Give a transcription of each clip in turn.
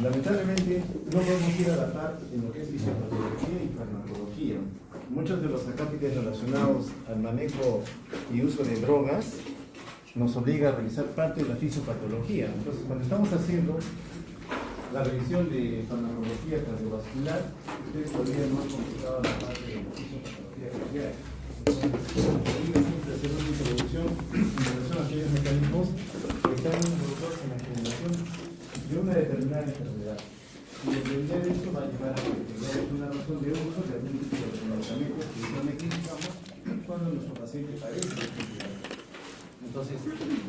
Lamentablemente no podemos ir a la par en lo que es fisiopatología y farmacología. Muchos de los acápites relacionados al manejo y uso de drogas nos obliga a realizar parte de la fisiopatología. Entonces, cuando estamos haciendo la revisión de farmacología cardiovascular, ustedes todavía no han completado la parte de la fisiopatología cardíaca. Entonces, hacer una introducción en relación a aquellos mecanismos que están involucrados en la generación de una determinada enfermedad. Y entender esto va a llevar a que tengamos una razón de uso de algún tipo de medicamentos que usualmente utilizamos cuando nuestro paciente padece de enfermedad. Entonces,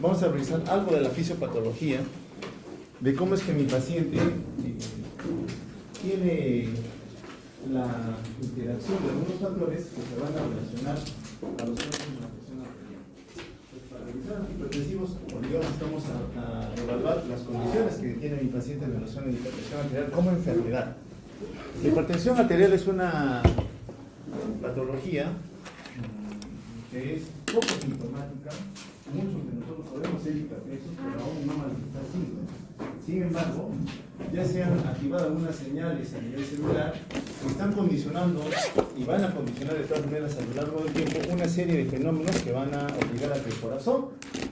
vamos a revisar algo de la fisiopatología, de cómo es que mi paciente tiene la interacción de algunos factores que se van a relacionar a los casos de la presión arterial. Para revisar los hipertensivos, obligamos estamos a evaluar las condiciones que tiene mi paciente en relación a la hipertensión arterial como enfermedad. La hipertensión arterial es una patología que es poco sintomática. Muchos de nosotros podemos ser hipertensos, pero aún no manifestar síntomas. Sin embargo, ya se han activado algunas señales a nivel celular que están condicionando y van a condicionar de todas maneras a lo largo del tiempo una serie de fenómenos que van a obligar a que el corazón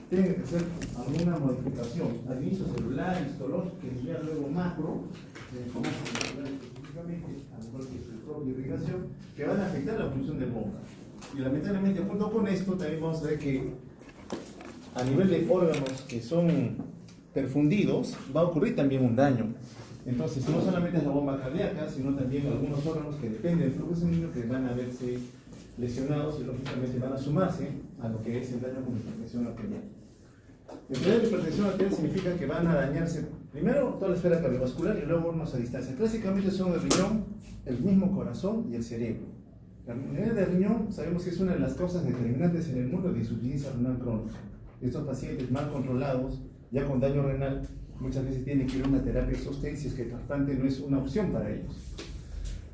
tenga que hacer alguna modificación al inicio celular, histológico, y ya luego macro, celular específicamente, al igual que su propia irrigación, que van a afectar la función de bomba. Y lamentablemente, junto con esto, también vamos a ver que a nivel de órganos que son perfundidos, va a ocurrir también un daño. Entonces, no solamente es la bomba cardíaca, sino también algunos órganos que dependen del flujo sanguíneo que van a verse lesionados y lógicamente van a sumarse a lo que es el daño con hipertensión arterial. Enfermedad de hipertensión arterial significa que van a dañarse primero toda la esfera cardiovascular y luego órganos a distancia. Clásicamente son el riñón, el mismo corazón y el cerebro. La enfermedad de riñón sabemos que es una de las causas determinantes en el mundo de insuficiencia renal crónica. Estos pacientes mal controlados, ya con daño renal, muchas veces tienen que ir a una terapia de sostén si es que el trasplante no es una opción para ellos.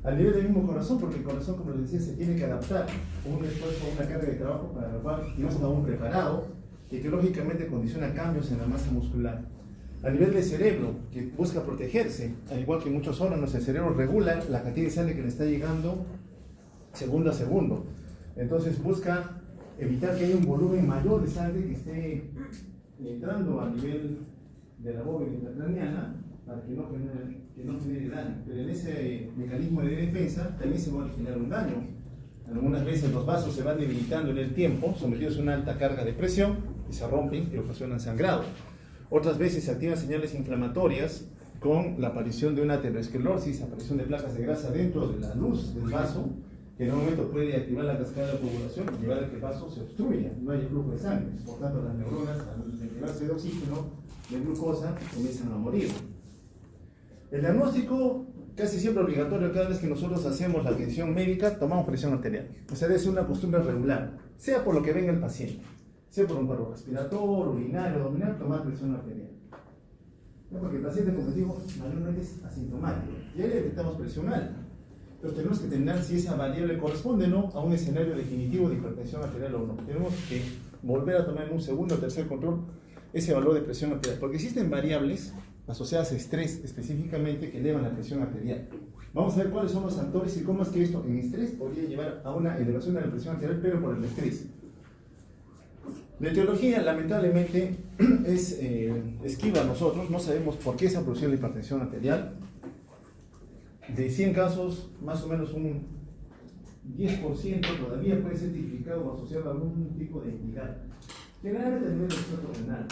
Al nivel del mismo corazón, porque el corazón, como les decía, se tiene que adaptar a un esfuerzo, a una carga de trabajo para la cual no está aún preparado y que lógicamente condiciona cambios en la masa muscular. A nivel del cerebro, que busca protegerse, al igual que muchos órganos, el cerebro regula la cantidad de sangre que le está llegando segundo a segundo. Entonces busca evitar que haya un volumen mayor de sangre que esté entrando a nivel de la bóveda intracraneana para que no genere daño. Pero en ese mecanismo de defensa también se va a originar un daño. Algunas veces los vasos se van debilitando en el tiempo, sometidos a una alta carga de presión y se rompen y ocasionan sangrado. Otras veces se activan señales inflamatorias con la aparición de una aterosclerosis, aparición de placas de grasa dentro de la luz del vaso, que en un momento puede activar la cascada de coagulación y llevar a que el vaso se obstruya, no haya flujo de sangre. Por tanto, las neuronas, al integrarse de oxígeno, de glucosa, comienzan a morir. El diagnóstico, casi siempre obligatorio, cada vez que nosotros hacemos la atención médica, tomamos presión arterial. O sea, debe ser una costumbre regular, sea por lo que venga el paciente, sea por un paro respiratorio, urinario, abdominal, tomar presión arterial. No, porque el paciente, como digo, mayormente es asintomático. Ya le detectamos presión alta. Entonces tenemos que determinar si esa variable corresponde o no a un escenario definitivo de hipertensión arterial o no. Tenemos que volver a tomar en un segundo o tercer control ese valor de presión arterial, porque existen variables asociadas a estrés específicamente que elevan la presión arterial. Vamos a ver cuáles son los factores y cómo es que esto en estrés podría llevar a una elevación de la presión arterial, pero por el estrés. La etiología, lamentablemente, es esquiva a nosotros, no sabemos por qué se ha producido la hipertensión arterial. De 100 casos, más o menos un 10% todavía puede ser tipificado o asociado a algún tipo de entidad. Generalmente a nivel del suelo renal.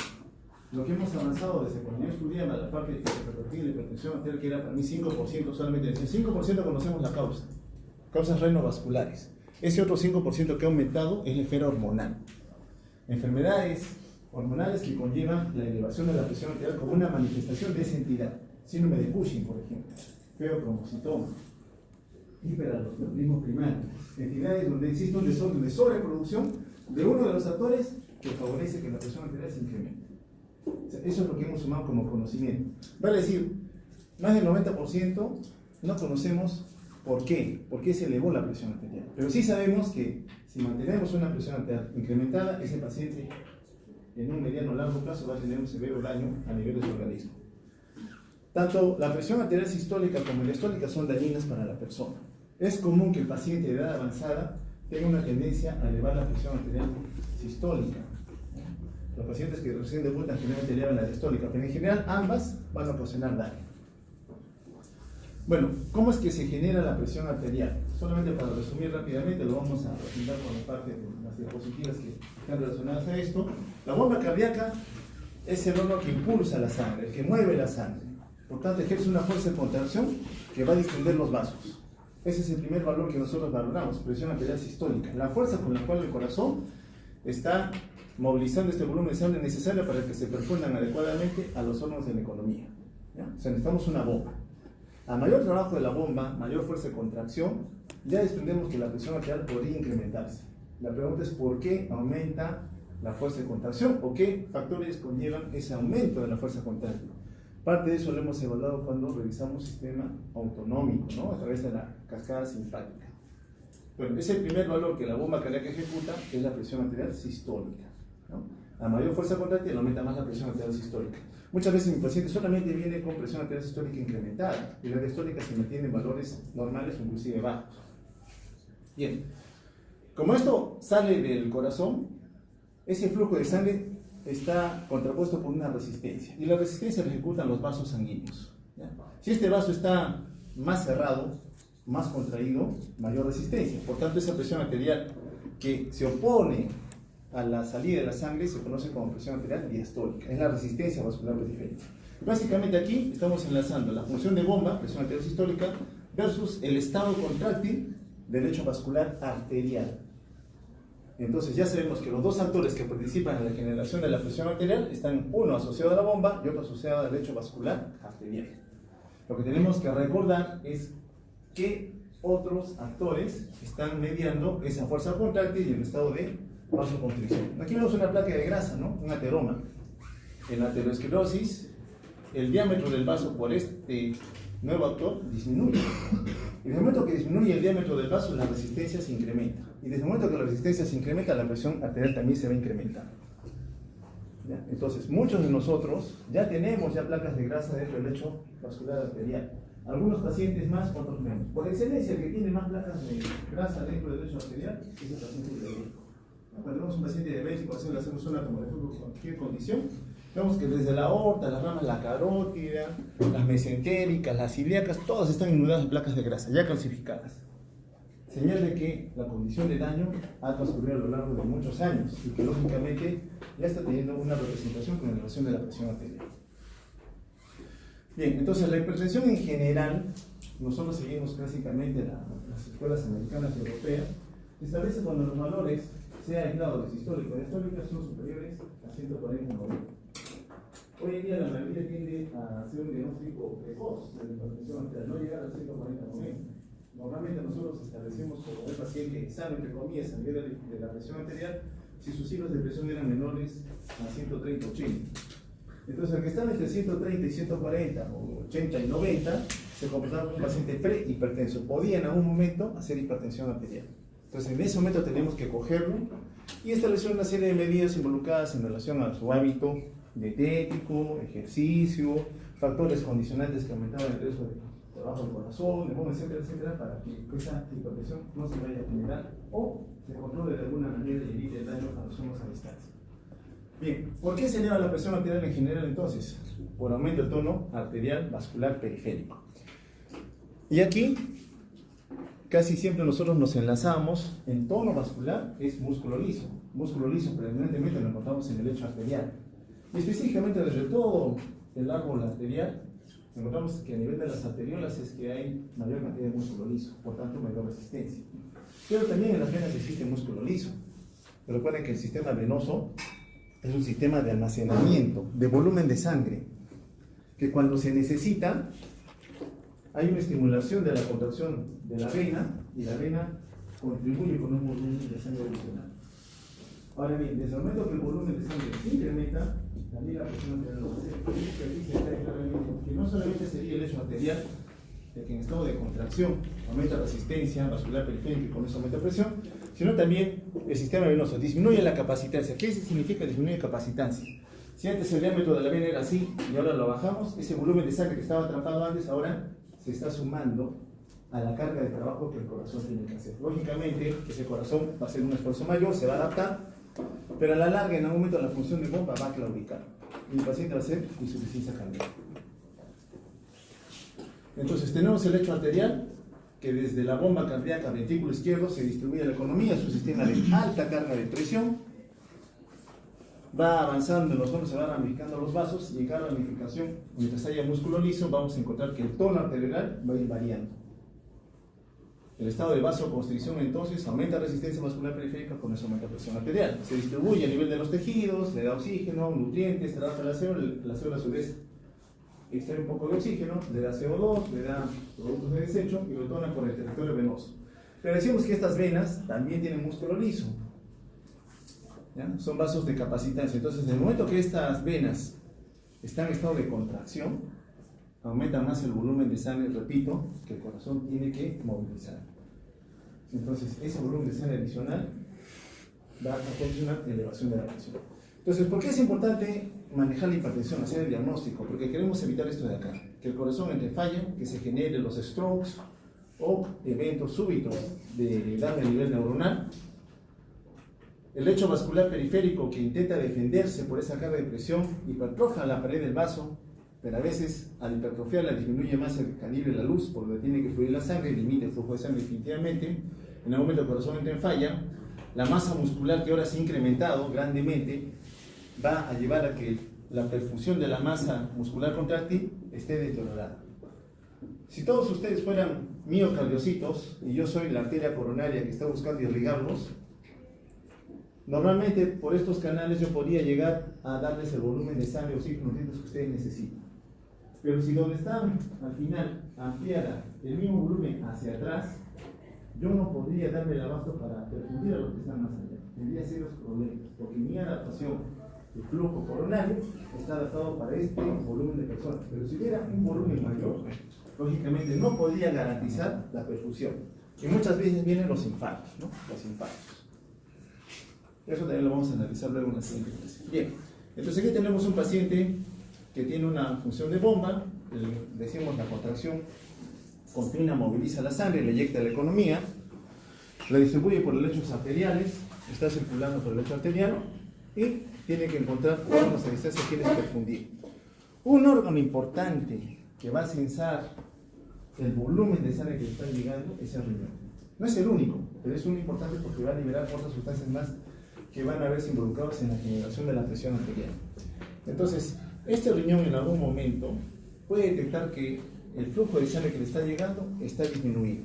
Lo que hemos avanzado desde cuando yo estudiaba la parte de fisiopatología y la hipertensión arterial, que era para mí 5% solamente, decía 5% conocemos la causa, causas renovasculares. Ese otro 5% que ha aumentado es la esfera hormonal. Enfermedades hormonales que conllevan la elevación de la presión arterial como una manifestación de esa entidad. Síndrome de Cushing, por ejemplo. Feocromocitoma, hiperaldosteronismo primario, entidades donde existe un desorden de sobreproducción de uno de los actores que favorece que la presión arterial se incremente. O sea, eso es lo que hemos sumado como conocimiento. Vale decir, más del 90% no conocemos por qué se elevó la presión arterial. Pero sí sabemos que si mantenemos una presión arterial incrementada, ese paciente en un mediano o largo plazo va a tener un severo daño a nivel de su organismo. Tanto la presión arterial sistólica como la diastólica son dañinas para la persona. Es común que el paciente de edad avanzada tenga una tendencia a elevar la presión arterial sistólica. Los pacientes que recién debutan generalmente elevan la diastólica, pero en general ambas van a ocasionar daño. Bueno, ¿cómo es que se genera la presión arterial? Solamente para resumir rápidamente, lo vamos a presentar con la parte de las diapositivas que están relacionadas a esto. La bomba cardíaca es el órgano que impulsa la sangre, el que mueve la sangre. Por tanto, ejerce una fuerza de contracción que va a distender los vasos. Ese es el primer valor que nosotros valoramos, presión arterial sistólica. La fuerza con la cual el corazón está movilizando este volumen de sangre necesario para que se perfundan adecuadamente a los órganos de la economía. ¿Ya? O sea, necesitamos una bomba. A mayor trabajo de la bomba, mayor fuerza de contracción, ya desprendemos que la presión arterial podría incrementarse. La pregunta es ¿por qué aumenta la fuerza de contracción o qué factores conllevan ese aumento de la fuerza contractiva? Parte de eso lo hemos evaluado cuando revisamos sistema autonómico, ¿no? A través de la cascada simpática. Bueno, ese primer valor que la bomba cardíaca ejecuta es la presión arterial sistólica, ¿no? A mayor fuerza contractiva aumenta más la presión arterial sistólica. Muchas veces mi paciente solamente viene con presión arterial sistólica incrementada y la diastólica se mantiene en valores normales o inclusive bajos. Bien, como esto sale del corazón, ese flujo de sangre está contrapuesto por una resistencia y la resistencia la ejecutan los vasos sanguíneos, ¿ya? Si este vaso está más cerrado, más contraído, mayor resistencia. Por tanto, esa presión arterial que se opone a la salida de la sangre se conoce como presión arterial diastólica, es la resistencia vascular periférica. Básicamente aquí estamos enlazando la función de bomba, presión arterial sistólica, versus el estado contráctil del lecho vascular arterial. Entonces ya sabemos que los dos actores que participan en la generación de la presión arterial están uno asociado a la bomba y otro asociado al lecho vascular arterial. Lo que tenemos que recordar es qué otros actores están mediando esa fuerza contráctil y el estado de vasoconstricción. Aquí vemos una placa de grasa, ¿no? Un ateroma. En la aterosclerosis, el diámetro del vaso por este nuevo actor disminuye. Y desde el momento que disminuye el diámetro del vaso, la resistencia se incrementa. Y desde el momento que la resistencia se incrementa, la presión arterial también se va a incrementar. ¿Ya? Entonces, muchos de nosotros ya tenemos placas de grasa dentro del lecho vascular arterial. Algunos pacientes más, otros menos. Por excelencia, el que tiene más placas de grasa dentro del lecho arterial es el paciente diabético. Cuando tenemos un paciente diabético, le hacemos una tomografía con cualquier condición, vemos que desde la aorta, las ramas, la carótida, las mesentéricas, las ilíacas, todas están inundadas de placas de grasa, ya calcificadas. Señal de que la condición de daño ha transcurrido a lo largo de muchos años y que lógicamente ya está teniendo una representación con relación de la presión arterial. Bien, entonces la hipertensión en general, nosotros seguimos clásicamente las escuelas americanas y europeas, establece cuando los valores, sea aislados de sistólica o diastólica, son superiores a 140/90. Hoy en día la mayoría tiende a hacer un diagnóstico precoz de la hipertensión arterial, no llegar a 140/90. Normalmente nosotros establecemos como el paciente sano, entre comillas, a nivel de la presión arterial, si sus ciclos de presión eran menores a 130/80. Entonces, el que estaba entre 130 y 140, o 80 y 90, se comportaba como un paciente prehipertenso. Podía en algún momento hacer hipertensión arterial. Entonces, en ese momento tenemos que cogerlo y establecer una serie de medidas involucradas en relación a su hábito dietético, ejercicio, factores condicionantes que aumentaban el riesgo de trabajo del corazón, de bomba, etcétera, etcétera, para que esa hipertensión no se vaya a generar o se controle de alguna manera y evite el daño a los órganos a distancia. Bien, ¿por qué se eleva la presión arterial en general entonces? Por aumento del tono arterial vascular periférico. Y aquí, casi siempre nosotros nos enlazamos, el tono vascular es músculo liso predominantemente lo encontramos en el lecho arterial. Y específicamente desde todo el árbol arterial, encontramos que a nivel de las arteriolas es que hay mayor cantidad de músculo liso, por tanto mayor resistencia. Pero también en las venas existe músculo liso. Pero recuerden que el sistema venoso es un sistema de almacenamiento, de volumen de sangre, que cuando se necesita, hay una estimulación de la contracción de la vena, y la vena contribuye con un volumen de sangre adicional. Ahora bien, desde el momento que el volumen de sangre se incrementa, también la presión arterial lo hace. Aquí se está claramente que no solamente sería el hecho arterial, de que en estado de contracción aumenta la resistencia vascular periférica y con eso aumenta la presión, sino también el sistema venoso disminuye la capacitancia. ¿Qué significa disminuye capacitancia? Si antes el diámetro de la vena era así y ahora lo bajamos, ese volumen de sangre que estaba atrapado antes ahora se está sumando a la carga de trabajo que el corazón tiene que hacer. Lógicamente, ese corazón va a hacer un esfuerzo mayor, se va a adaptar, pero a la larga, en algún momento, la función de bomba va a claudicar y el paciente va a hacer insuficiencia cardíaca. Entonces, tenemos el lecho arterial, que desde la bomba cardíaca al ventrículo izquierdo se distribuye la economía, es un sistema de alta carga de presión, va avanzando en los hombros, se van ramificando los vasos, y en cada ramificación, mientras haya músculo liso, vamos a encontrar que el tono arterial va a ir variando. El estado de vasoconstricción entonces aumenta resistencia vascular periférica, con eso aumenta presión arterial. Se distribuye a nivel de los tejidos, le da oxígeno, nutrientes, trabaja la célula a su vez extrae un poco de oxígeno, le da CO2, le da productos de desecho y lo dona por el territorio venoso. Pero decimos que estas venas también tienen músculo liso, ¿ya? Son vasos de capacitancia. Entonces, en el momento que estas venas están en estado de contracción, aumenta más el volumen de sangre, repito, que el corazón tiene que movilizar. Entonces, ese volumen de sangre adicional va a funcionar elevación de la presión. Entonces, ¿por qué es importante manejar la hipertensión, hacer el diagnóstico? Porque queremos evitar esto de acá, que el corazón entre falla, que se genere los strokes o eventos súbitos de daño a nivel neuronal. El lecho vascular periférico que intenta defenderse por esa carga de presión hipertrofia la pared del vaso, pero a veces al hipertrofiarla disminuye más el calibre de la luz, por donde tiene que fluir la sangre, limita el flujo de sangre definitivamente. En algún momento el corazón entra en falla, la masa muscular que ahora se ha incrementado grandemente va a llevar a que la perfusión de la masa muscular contráctil esté deteriorada. Si todos ustedes fueran miocardiocitos y yo soy la arteria coronaria que está buscando irrigarlos, normalmente por estos canales yo podría llegar a darles el volumen de sangre, oxígeno, nutrientes que ustedes necesitan. Pero si donde están al final ampliara el mismo volumen hacia atrás, yo no podría darle el abasto para perfundir a los que están más allá. Tendría serios problemas, porque mi adaptación de flujo coronario está adaptado para este volumen de personas. Pero si hubiera un volumen mayor, lógicamente no podría garantizar la perfusión. Y muchas veces vienen los infartos, ¿no? Los infartos. Eso también lo vamos a analizar luego en la siguiente clase. Bien, entonces aquí tenemos un paciente que tiene una función de bomba, decimos la contracción continua moviliza la sangre, le inyecta la economía, la distribuye por los lechos arteriales, está circulando por el lecho arterial y tiene que encontrar órganos a distancia que quieres perfundir. Un órgano importante que va a censar el volumen de sangre que le está llegando es el riñón. No es el único, pero es uno importante porque va a liberar otras sustancias más que van a verse involucrados en la generación de la presión arterial. Entonces, este riñón en algún momento puede detectar que el flujo de sangre que le está llegando está disminuido.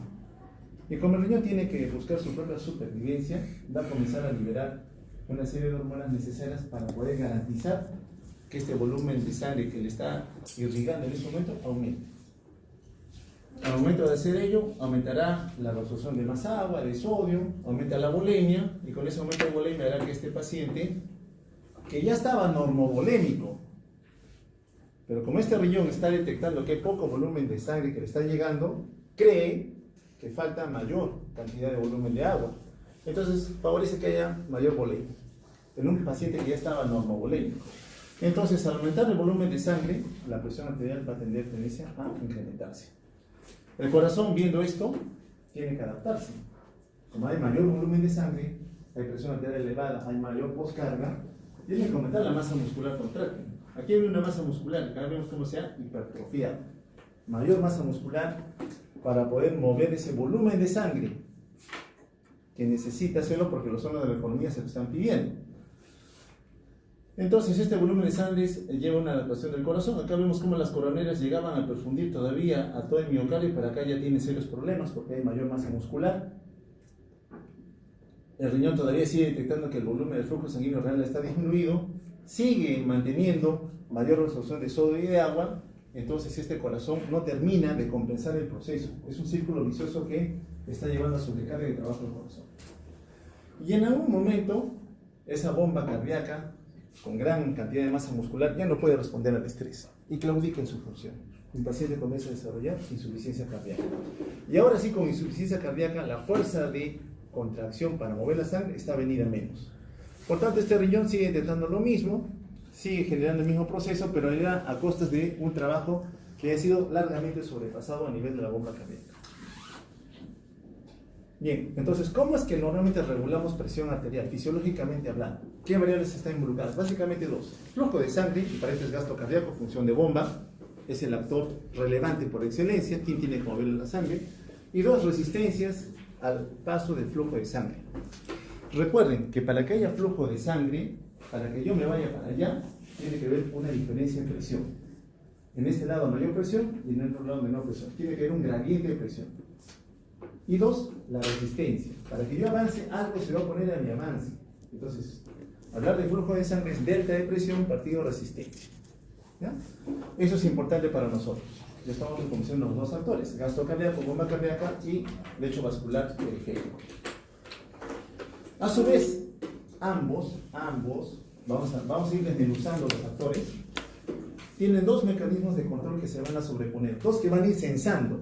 Y como el riñón tiene que buscar su propia supervivencia, va a comenzar a liberar una serie de hormonas necesarias para poder garantizar que este volumen de sangre que le está irrigando en ese momento aumente. Al momento de hacer ello, aumentará la absorción de más agua, de sodio, aumenta la volemia, y con ese aumento de volemia hará que este paciente, que ya estaba normovolémico, pero como este riñón está detectando que hay poco volumen de sangre que le está llegando, cree que falta mayor cantidad de volumen de agua. Entonces favorece que haya mayor volemia en un paciente que ya estaba normovolémico. Entonces, al aumentar el volumen de sangre, la presión arterial va a tener tendencia a incrementarse. El corazón, viendo esto, tiene que adaptarse. Como hay mayor volumen de sangre, hay presión arterial elevada, hay mayor poscarga, tiene que aumentar la masa muscular contráctil. Aquí hay una masa muscular, acá vemos cómo se ha hipertrofiado. Mayor masa muscular para poder mover ese volumen de sangre que necesita hacerlo porque los órganos de la economía se lo están pidiendo. Entonces, este volumen de sangre lleva una adaptación del corazón. Acá vemos cómo las coroneras llegaban a perfundir todavía a todo el miocardio, pero acá ya tiene serios problemas porque hay mayor masa muscular. El riñón todavía sigue detectando que el volumen del flujo sanguíneo real está disminuido, sigue manteniendo mayor absorción de sodio y de agua. Entonces este corazón no termina de compensar el proceso. Es un círculo vicioso que está llevando a sobrecarga de trabajo del corazón. Y en algún momento, esa bomba cardíaca, con gran cantidad de masa muscular, ya no puede responder al estrés y claudica en su función. El paciente comienza a desarrollar insuficiencia cardíaca. Y ahora sí, con insuficiencia cardíaca, la fuerza de contracción para mover la sangre está venida menos. Por tanto, este riñón sigue intentando lo mismo, sigue generando el mismo proceso, pero era a costas de un trabajo que ha sido largamente sobrepasado a nivel de la bomba cardíaca. Bien, entonces, ¿cómo es que normalmente regulamos presión arterial, fisiológicamente hablando? ¿Qué variables están involucradas? Básicamente dos. Flujo de sangre, y para esto es gasto cardíaco, función de bomba, es el actor relevante por excelencia, quien tiene que mover la sangre. Y dos, resistencias al paso del flujo de sangre. Recuerden que para que haya flujo de sangre, para que yo me vaya para allá, tiene que haber una diferencia en presión. En este lado mayor presión y en el otro lado menor presión. Tiene que haber un gradiente de presión. Y dos, la resistencia. Para que yo avance, algo se va a oponer a mi avance. Entonces, hablar de flujo de sangre es delta de presión partido resistencia. ¿Ya? Eso es importante para nosotros. Ya estamos reconociendo los dos factores: gasto cardíaco, bomba cardíaca y lecho vascular periférico. A su vez, ambos, vamos a ir desmenuzando los factores, tienen dos mecanismos de control que se van a sobreponer, dos que van a ir censando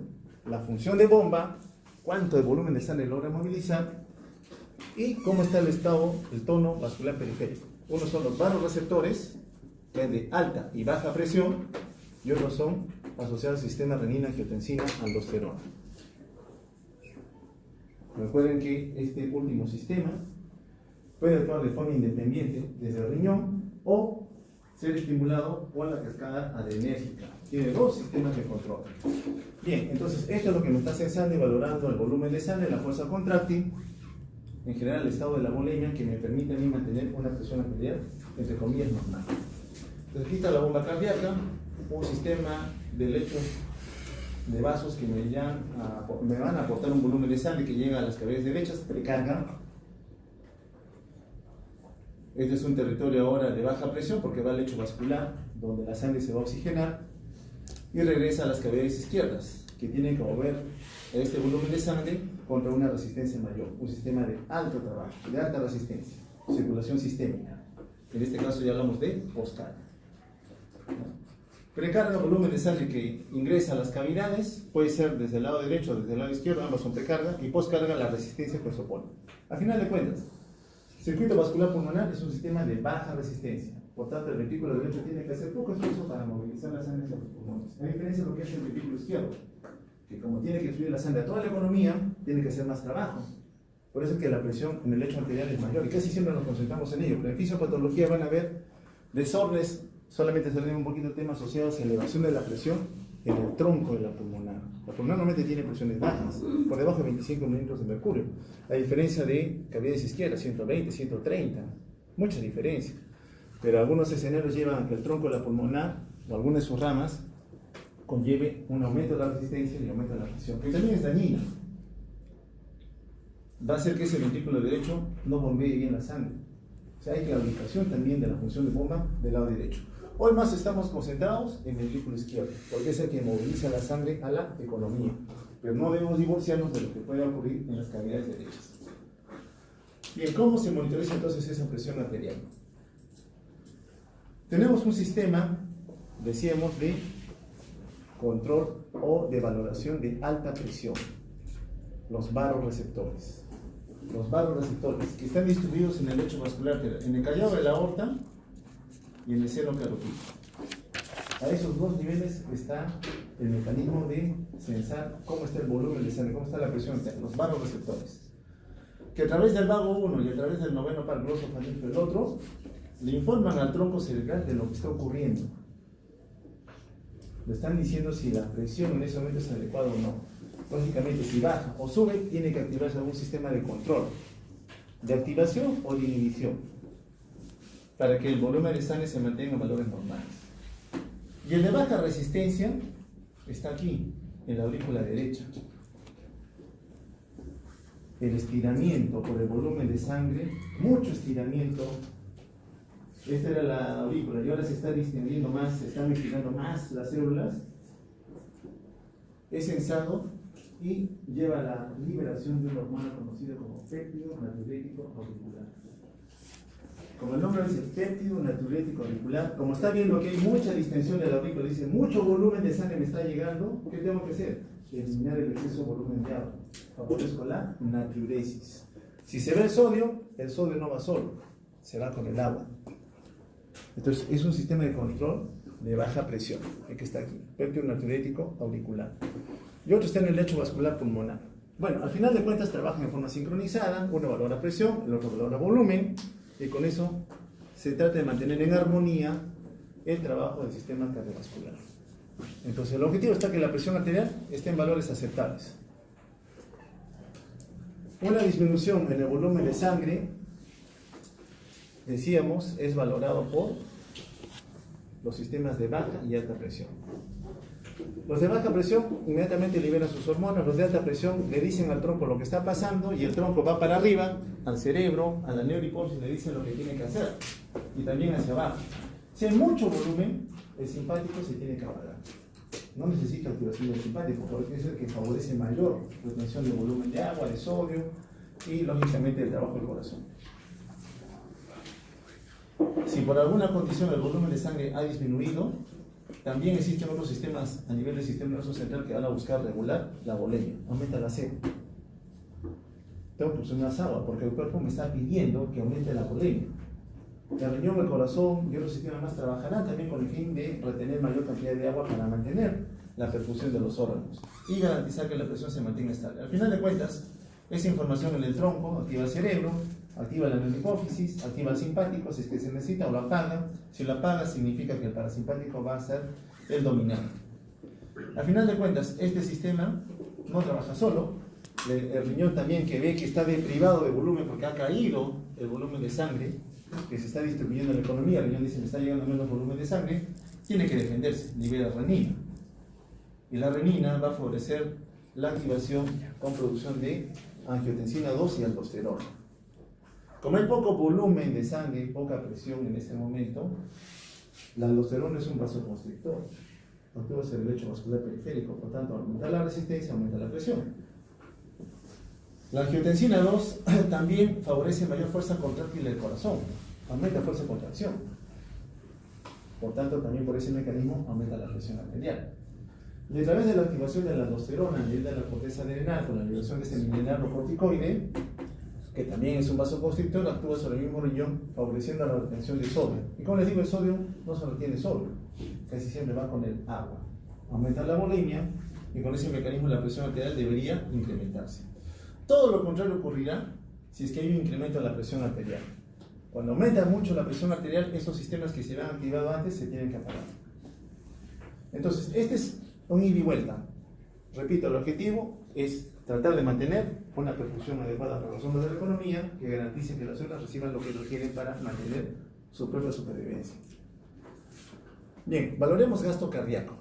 la función de bomba, cuánto de volumen de sangre logra movilizar y cómo está el estado, el tono vascular periférico. Uno son los vasoreceptores, que es de alta y baja presión, y otros son asociados al sistema renina-angiotensina-aldosterona. Recuerden que este último sistema puede actuar de forma independiente desde el riñón o ser estimulado por la cascada adrenérgica. Tiene dos sistemas de control. Bien, entonces esto es lo que nos está censando y valorando el volumen de sangre, la fuerza contráctil, en general el estado de la volemia, que me permite a mí mantener una presión arterial, entre comillas, normal. Entonces aquí está la bomba cardíaca, un sistema de lechos de vasos que me van a aportar un volumen de sangre que llega a las cavidades derechas, precarga. Este es un territorio ahora de baja presión porque va al lecho vascular, donde la sangre se va a oxigenar y regresa a las cavidades izquierdas, que tienen que mover este volumen de sangre contra una resistencia mayor, un sistema de alto trabajo, de alta resistencia, circulación sistémica. En este caso ya hablamos de poscarga. Precarga, volumen de sangre que ingresa a las cavidades, puede ser desde el lado derecho o desde el lado izquierdo, ambos son precarga, y poscarga, la resistencia que se opone. Al final de cuentas, circuito vascular pulmonar es un sistema de baja resistencia, por tanto el ventrículo derecho tiene que hacer poco esfuerzo para movilizar la sangre hacia los pulmones, a diferencia de lo que hace el ventrículo izquierdo, que como tiene que fluir la sangre a toda la economía, tiene que hacer más trabajo. Por eso es que la presión en el lecho arterial es mayor, y casi siempre nos concentramos en ello, pero en fisiopatología van a ver desórdenes. Solamente salen un poquito de temas asociados a elevación de la presión en el tronco de la pulmonar. La pulmonar normalmente tiene presiones bajas, por debajo de 25 milímetros de mercurio, a diferencia de cavidades izquierdas, 120, 130, mucha diferencia. Pero algunos escenarios llevan a que el tronco de la pulmonar, o alguna de sus ramas, conlleve un aumento de la resistencia y un aumento de la presión, que también es dañina. Va a hacer que ese ventrículo derecho no bombee bien la sangre. O sea, hay claudicación también de la función de bomba del lado derecho. Hoy más estamos concentrados en el ventrículo izquierdo, porque es el que moviliza la sangre a la economía. Pero no debemos divorciarnos de lo que puede ocurrir en las cavidades derechas. Bien, ¿cómo se monitoriza entonces esa presión arterial? Tenemos un sistema, decíamos, de control o de valoración de alta presión. Los vasoreceptores. Los vasoreceptores, que están distribuidos en el lecho vascular, en el callado de la aorta y en el seno carotídeo. A esos dos niveles está el mecanismo de censar cómo está el volumen de sangre, cómo está la presión, los vasoreceptores. Que a través del vago 1 y a través del noveno par glosofaríngeo el otro, le informan al tronco cerebral de lo que está ocurriendo. Le están diciendo si la presión en ese momento es adecuada o no. Lógicamente, si baja o sube, tiene que activarse algún sistema de control, de activación o de inhibición, para que el volumen de sangre se mantenga en valores normales. Y el de baja resistencia está aquí, en la aurícula derecha. El estiramiento por el volumen de sangre, mucho estiramiento. Esta era la aurícula y ahora se está distendiendo más, se están estirando más las células. Es censado y lleva a la liberación de una hormona conocida como péptido natriurético auricular. Como el nombre dice, péptido natriurético auricular, como está viendo que hay mucha distensión de la aurícula, dice mucho volumen de sangre me está llegando, ¿qué tengo que hacer? Eliminar el exceso de volumen de agua. Favores con la natriuresis. Si se ve el sodio no va solo, se va con el agua. Entonces, es un sistema de control de baja presión, el que está aquí, periteo natriurético auricular. Y otro está en el lecho vascular pulmonar. Bueno, al final de cuentas trabajan en forma sincronizada, uno valora presión, el otro valora volumen, y con eso se trata de mantener en armonía el trabajo del sistema cardiovascular. Entonces, el objetivo está que la presión arterial esté en valores aceptables. Una disminución en el volumen de sangre, decíamos, es valorado por los sistemas de baja y alta presión. Los de baja presión inmediatamente liberan sus hormonas, los de alta presión le dicen al tronco lo que está pasando y el tronco va para arriba, al cerebro, a la neurohipófisis le dicen lo que tiene que hacer y también hacia abajo. Si hay mucho volumen, el simpático se tiene que apagar. No necesita activación del simpático porque es el que favorece mayor retención de volumen de agua, de sodio y lógicamente el trabajo del corazón. Si por alguna condición el volumen de sangre ha disminuido, también existen otros sistemas a nivel del sistema nervioso central que van a buscar regular la volemia. Aumenta la sed. Tengo que consumir más agua porque el cuerpo me está pidiendo que aumente la volemia. El riñón, el corazón y otros sistemas más trabajarán también con el fin de retener mayor cantidad de agua para mantener la perfusión de los órganos y garantizar que la presión se mantenga estable. Al final de cuentas, esa información en el tronco activa el cerebro, activa la neurohipófisis, activa el simpático si es que se necesita o lo apaga. Si lo apaga significa que el parasimpático va a ser el dominante. Al final de cuentas, este sistema no trabaja solo. El riñón también, que ve que está deprivado de volumen porque ha caído el volumen de sangre que se está distribuyendo en la economía, el riñón dice me está llegando menos volumen de sangre, tiene que defenderse, libera renina. Y la renina va a favorecer la activación con producción de angiotensina 2 y aldosterona. Como hay poco volumen de sangre, poca presión en este momento, la aldosterona es un vasoconstrictor, actúa sobre el lecho vascular periférico, por tanto aumenta la resistencia, aumenta la presión. La angiotensina 2 también favorece mayor fuerza contráctil del corazón, aumenta fuerza de contracción. Por tanto, también por ese mecanismo aumenta la presión arterial. Y a través de la activación de la aldosterona a nivel de la corteza adrenal, con la liberación de ese mineralocorticoide, que también es un vasoconstrictor, actúa sobre el mismo riñón, favoreciendo la retención de sodio. Y como les digo, el sodio no se retiene solo, casi siempre va con el agua. Aumenta la volemia y con ese mecanismo la presión arterial debería incrementarse. Todo lo contrario ocurrirá si es que hay un incremento en la presión arterial. Cuando aumenta mucho la presión arterial, esos sistemas que se habían activado antes se tienen que apagar. Entonces, este es un ida y vuelta. Repito, el objetivo es tratar de mantener una perfusión adecuada para los hombres de la economía que garantice que las células reciban lo que requieren para mantener su propia supervivencia. Bien, valoremos gasto cardíaco.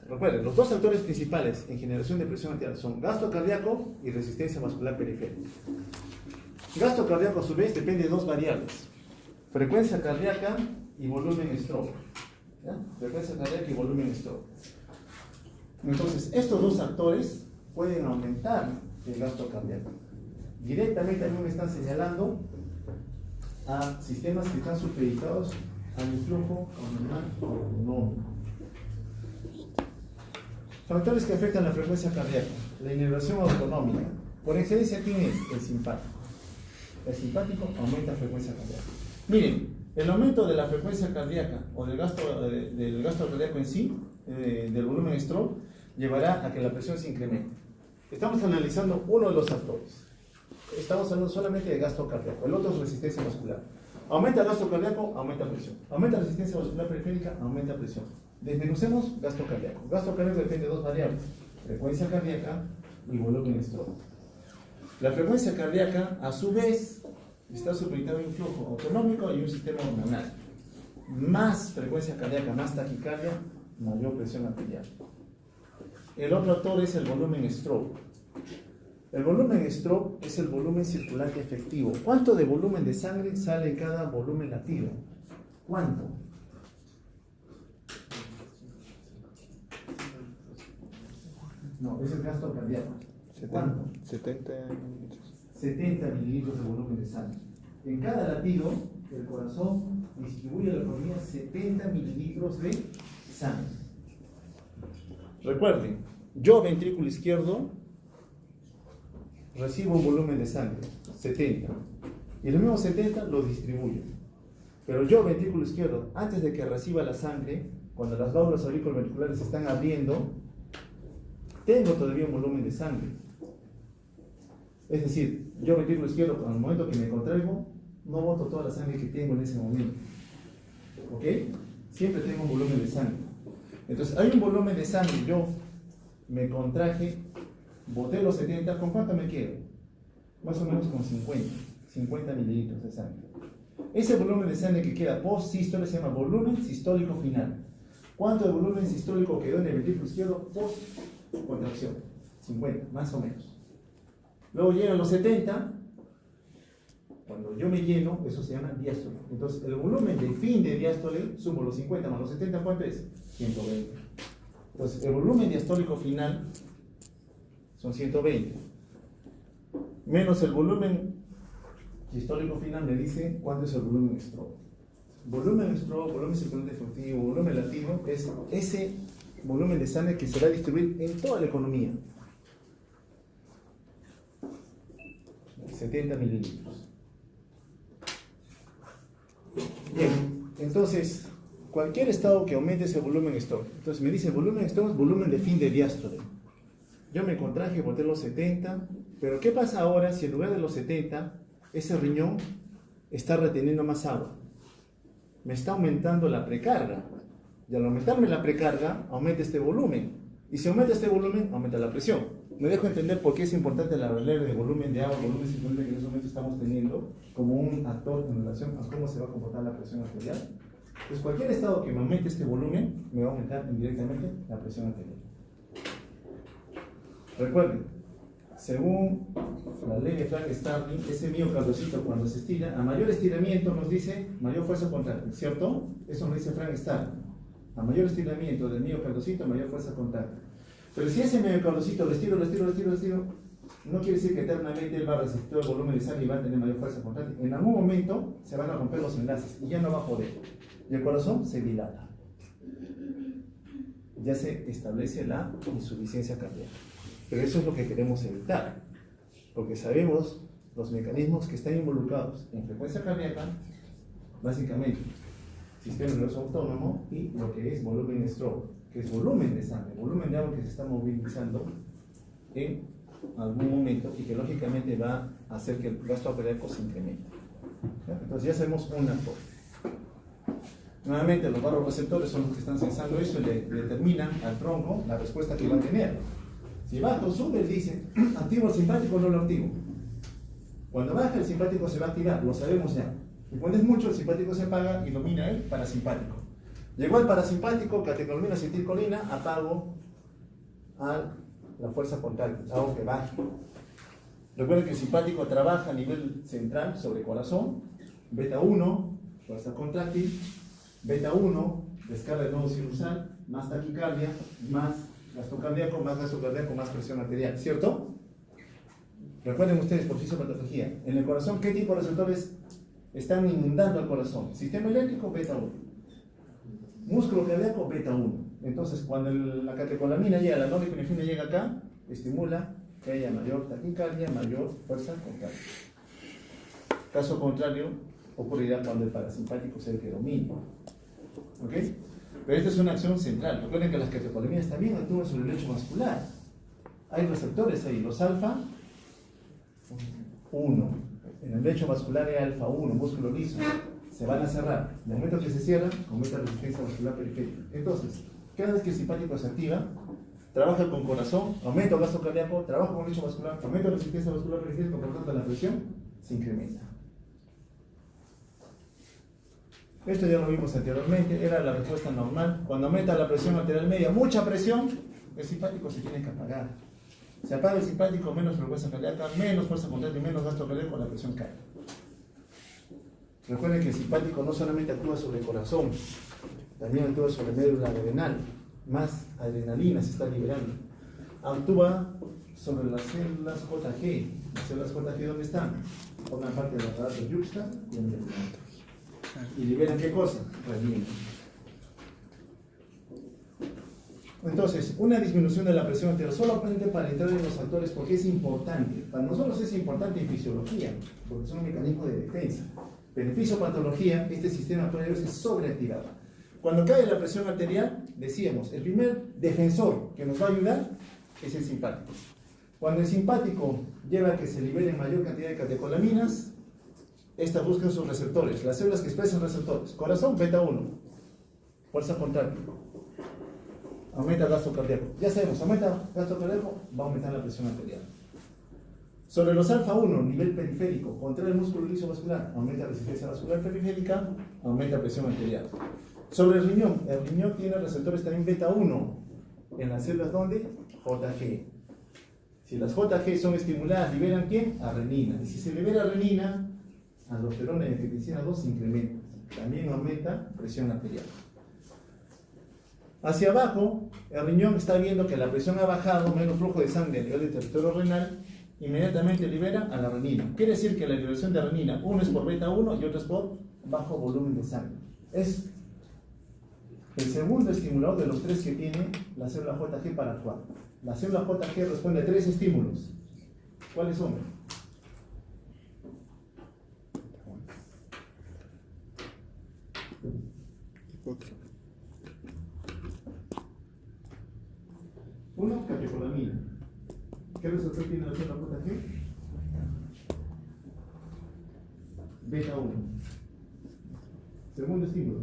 Recuerden, los dos factores principales en generación de presión arterial son gasto cardíaco y resistencia vascular periférica. Gasto cardíaco a su vez depende de dos variables: frecuencia cardíaca y volumen stroke. ¿Ya? Frecuencia cardíaca y volumen stroke. Entonces, estos dos factores pueden aumentar el gasto cardíaco. Directamente a mí me están señalando a sistemas que están supeditados al influjo hormonal autonómico. Factores que afectan la frecuencia cardíaca. La inervación autonómica. Por excelencia, ¿quién es? El simpático. El simpático aumenta la frecuencia cardíaca. Miren, el aumento de la frecuencia cardíaca o del gasto cardíaco en sí, del volumen stroke, llevará a que la presión se incremente. Estamos analizando uno de los factores. Estamos hablando solamente de gasto cardíaco. El otro es resistencia vascular. Aumenta el gasto cardíaco, aumenta presión. Aumenta la resistencia vascular periférica, aumenta presión. Desmenucemos gasto cardíaco. Gasto cardíaco depende de dos variables: frecuencia cardíaca y volumen stroke. La frecuencia cardíaca, a su vez, está supeditada a un flujo autonómico y un sistema hormonal. Más frecuencia cardíaca, más taquicardia, mayor presión arterial. El otro actor es el volumen stroke. El volumen stroke es el volumen circulante efectivo. ¿Cuánto de volumen de sangre sale en cada volumen latido? ¿Cuánto? No, es el gasto cardíaco. ¿Cuánto? 70 mililitros de volumen de sangre. En cada latido, el corazón distribuye a la economía 70 mililitros de sangre. Recuerden, yo, ventrículo izquierdo, recibo un volumen de sangre, 70. Y los mismos 70 lo distribuyo. Pero yo, ventrículo izquierdo, antes de que reciba la sangre, cuando las válvulas auriculoventriculares se están abriendo, tengo todavía un volumen de sangre. Es decir, yo, ventrículo izquierdo, al momento que me contraigo, no boto toda la sangre que tengo en ese momento. ¿Ok? Siempre tengo un volumen de sangre. Entonces, hay un volumen de sangre, yo me contraje, boté los 70, ¿con cuánto me quedo? Más o menos con 50 mililitros de sangre. Ese volumen de sangre que queda post-sístole se llama volumen sistólico final. ¿Cuánto de volumen sistólico quedó en el ventrículo izquierdo post-contracción? 50, más o menos. Luego llegan los 70, cuando yo me lleno, eso se llama diástole. Entonces, el volumen de fin de diástole, sumo los 50 más los 70, ¿cuánto es? 120. Entonces, el volumen diastólico final son 120. Menos el volumen sistólico final me dice cuánto es el volumen stroke. Volumen stroke, volumen circulante efectivo, volumen latido, es ese volumen de sangre que se va a distribuir en toda la economía. 70 mililitros. Bien, entonces, cualquier estado que aumente ese volumen stroke. Entonces me dice volumen stroke es volumen de fin de diástole. Yo me contraje, boté los 70, pero ¿qué pasa ahora si en lugar de los 70, ese riñón está reteniendo más agua? Me está aumentando la precarga. Y al aumentarme la precarga, aumenta este volumen. Y si aumenta este volumen, aumenta la presión. Me dejo entender por qué es importante la regla de volumen de agua, volumen circulante que en ese momento estamos teniendo, como un actor en relación a cómo se va a comportar la presión arterial. Pues cualquier estado que me aumente este volumen, me va a aumentar indirectamente la presión arterial. Recuerden, según la ley de Frank-Starling, ese miocardiocito cuando se estira, a mayor estiramiento nos dice mayor fuerza contráctil, ¿cierto? Eso nos dice Frank-Starling. A mayor estiramiento del miocardiocito, mayor fuerza contráctil. Pero si ese miocardiocito lo estiro, no quiere decir que eternamente él va a resistir el volumen de sangre y va a tener mayor fuerza contráctil. En algún momento se van a romper los enlaces y ya no va a poder. Y el corazón se dilata. Ya se establece la insuficiencia cardíaca. Pero eso es lo que queremos evitar, porque sabemos los mecanismos que están involucrados en frecuencia cardíaca, básicamente sistema nervioso autónomo y lo que es volumen stroke, que es volumen de sangre, volumen de agua que se está movilizando en algún momento y que lógicamente va a hacer que el gasto cardíaco se incremente. Entonces ya sabemos una cosa. Nuevamente los vasoreceptores son los que están sensando eso y le determinan al tronco la respuesta que va a tener. Si baja o sube, él dice, ¿activo el simpático o no lo activo? Cuando baja el simpático se va a activar, lo sabemos ya. Y cuando es mucho, el simpático se apaga y domina el parasimpático. Llegó el parasimpático, catecolamina, acetilcolina, apago a la fuerza contráctil, hago que baje. Recuerden que el simpático trabaja a nivel central sobre corazón, beta 1, fuerza contráctil, beta 1, descarga del nodo sinusal, más taquicardia, más gasto cardíaco, más presión arterial, ¿cierto? Recuerden ustedes por fisiopatología, en el corazón, ¿qué tipo de receptores están inundando el corazón? Sistema eléctrico, beta 1. Músculo cardíaco, beta 1. Entonces, cuando la catecolamina llega, la norepinefrina llega acá, estimula que haya mayor taquicardia, mayor fuerza contráctil. Caso contrario, ocurrirá cuando el parasimpático sea el que domina. ¿Ok? Pero esta es una acción central. Recuerden que las catecolaminas también actúan sobre el lecho vascular. Hay receptores ahí, los alfa 1. En el lecho vascular hay alfa 1, músculo liso. Se van a cerrar. En el momento que se cierran, aumenta la resistencia vascular periférica. Entonces, cada vez que el simpático se activa, trabaja con corazón, aumenta el gasto cardíaco, trabaja con el lecho vascular, aumenta la resistencia vascular periférica, por lo tanto la presión se incrementa. Esto ya lo vimos anteriormente, era la respuesta normal. Cuando aumenta la presión arterial media, mucha presión, el simpático se tiene que apagar. Se apaga el simpático, menos frecuencia cardíaca, menos fuerza contráctil, menos gasto cardíaco, la presión cae. Recuerden que el simpático no solamente actúa sobre el corazón, también actúa sobre la médula renal, más adrenalina se está liberando. Actúa sobre las células JG. Las células JG, ¿dónde están? Forman parte del aparato yuxta y endocrino. ¿Y liberan qué cosa? Renina. Entonces, una disminución de la presión arterial solamente para entrar en los factores porque es importante. Para nosotros es importante en fisiología, porque es un mecanismo de defensa. Beneficio patología, este sistema puede verse sobreactivado. Cuando cae la presión arterial, decíamos, el primer defensor que nos va a ayudar es el simpático. Cuando el simpático lleva a que se liberen mayor cantidad de catecolaminas, estas buscan sus receptores, las células que expresan receptores. Corazón, beta 1, fuerza contráctil, aumenta el gasto cardíaco. Ya sabemos, aumenta el gasto cardíaco, va a aumentar la presión arterial. Sobre los alfa 1, nivel periférico, contrae el músculo liso vascular, aumenta la resistencia vascular periférica, aumenta la presión arterial. Sobre el riñón tiene receptores también beta 1, en las células donde JG. Si las JG son estimuladas, ¿liberan quién? A renina. Y si se libera renina, aldosterona y angiotensina 2 se incrementan. También aumenta presión arterial. Hacia abajo, el riñón está viendo que la presión ha bajado, menos flujo de sangre a nivel del territorio renal, inmediatamente libera a la renina. Quiere decir que la liberación de renina, uno es por beta 1 y otro es por bajo volumen de sangre. Es el segundo estimulador de los tres que tiene la célula JG para actuar. La célula JG responde a 3 estímulos. ¿Cuáles son? Uno, catecolamina. ¿Qué receptor tiene la célula JG? Beta 1. Segundo estímulo.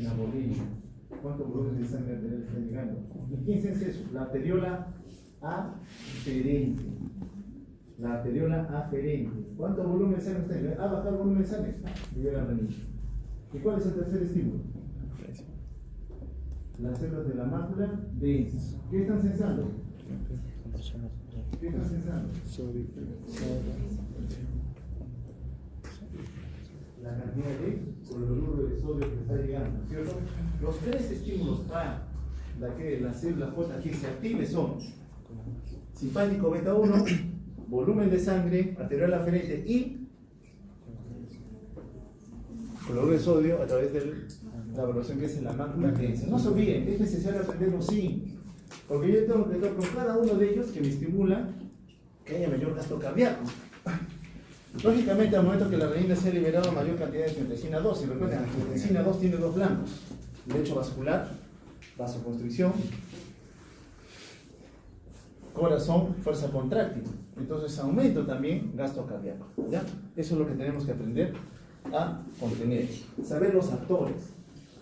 La bobina. ¿Cuánto volumen de sangre arterial está llegando? ¿Y quién es eso? La arteriola aferente. La arteriola aferente. ¿Cuánto volumen de sangre está llegando? ¿Ha bajado el volumen de sangre? Libera renina. ¿Y cuál es el tercer estímulo? Las células de la mácula densa. ¿Qué están sensando? ¿Qué están sensando? La cantidad de cloruro de sodio que está llegando, ¿cierto? Los 3 estímulos para que la célula JG se active son simpático beta 1, volumen de sangre, arterial aferente y cloruro de sodio a través de la evaluación que es en la mácula densa. No se olviden, es necesario aprenderlo sí, porque yo tengo que ver con cada uno de ellos que me estimula que haya mayor gasto cardíaco. Lógicamente, al momento que la renina se ha liberado mayor cantidad de angiotensina 2, y recuerden, la angiotensina 2 tiene 2 blancos: lecho vascular, vasoconstricción, corazón, fuerza contráctil. Entonces, aumento también gasto cardíaco. ¿Ya? Eso es lo que tenemos que aprender a contener. Saber los actores.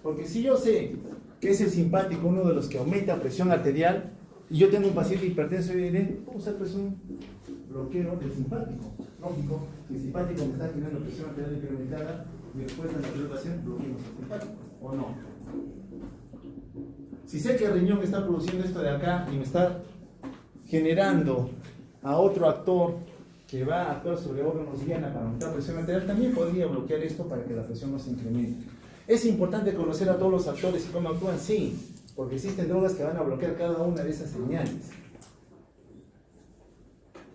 Porque si yo sé que es el simpático uno de los que aumenta presión arterial, y yo tengo un paciente hipertenso y diré, ¿cómo usar presión bloqueo del simpático? Lógico, si el simpático me está generando presión arterial incrementada, mi respuesta a la preocupación, bloqueamos el simpático, ¿o no? Si sé que el riñón está produciendo esto de acá y me está generando a otro actor que va a actuar sobre órganos diana para aumentar presión arterial, también podría bloquear esto para que la presión no se incremente. ¿Es importante conocer a todos los actores y cómo actúan? Sí, porque existen drogas que van a bloquear cada una de esas señales.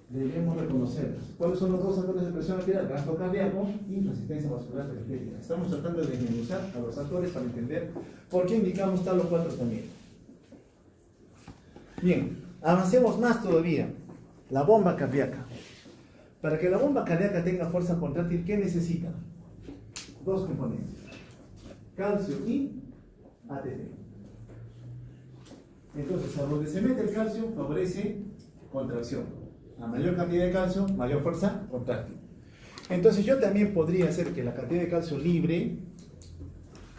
Debemos reconocerlas. ¿Cuáles son los 2 actores de presión arterial? Gasto cardíaco y resistencia vascular periférica. Estamos tratando de desmenuzar a los actores para entender por qué indicamos tal o cual tratamiento. Bien, avancemos más todavía. La bomba cardíaca. Para que la bomba cardíaca tenga fuerza contráctil, ¿qué necesita? 2 componentes: calcio y ATP. Entonces, a donde se mete el calcio, favorece contracción. A mayor cantidad de calcio, mayor fuerza contráctil. Entonces, yo también podría hacer que la cantidad de calcio libre,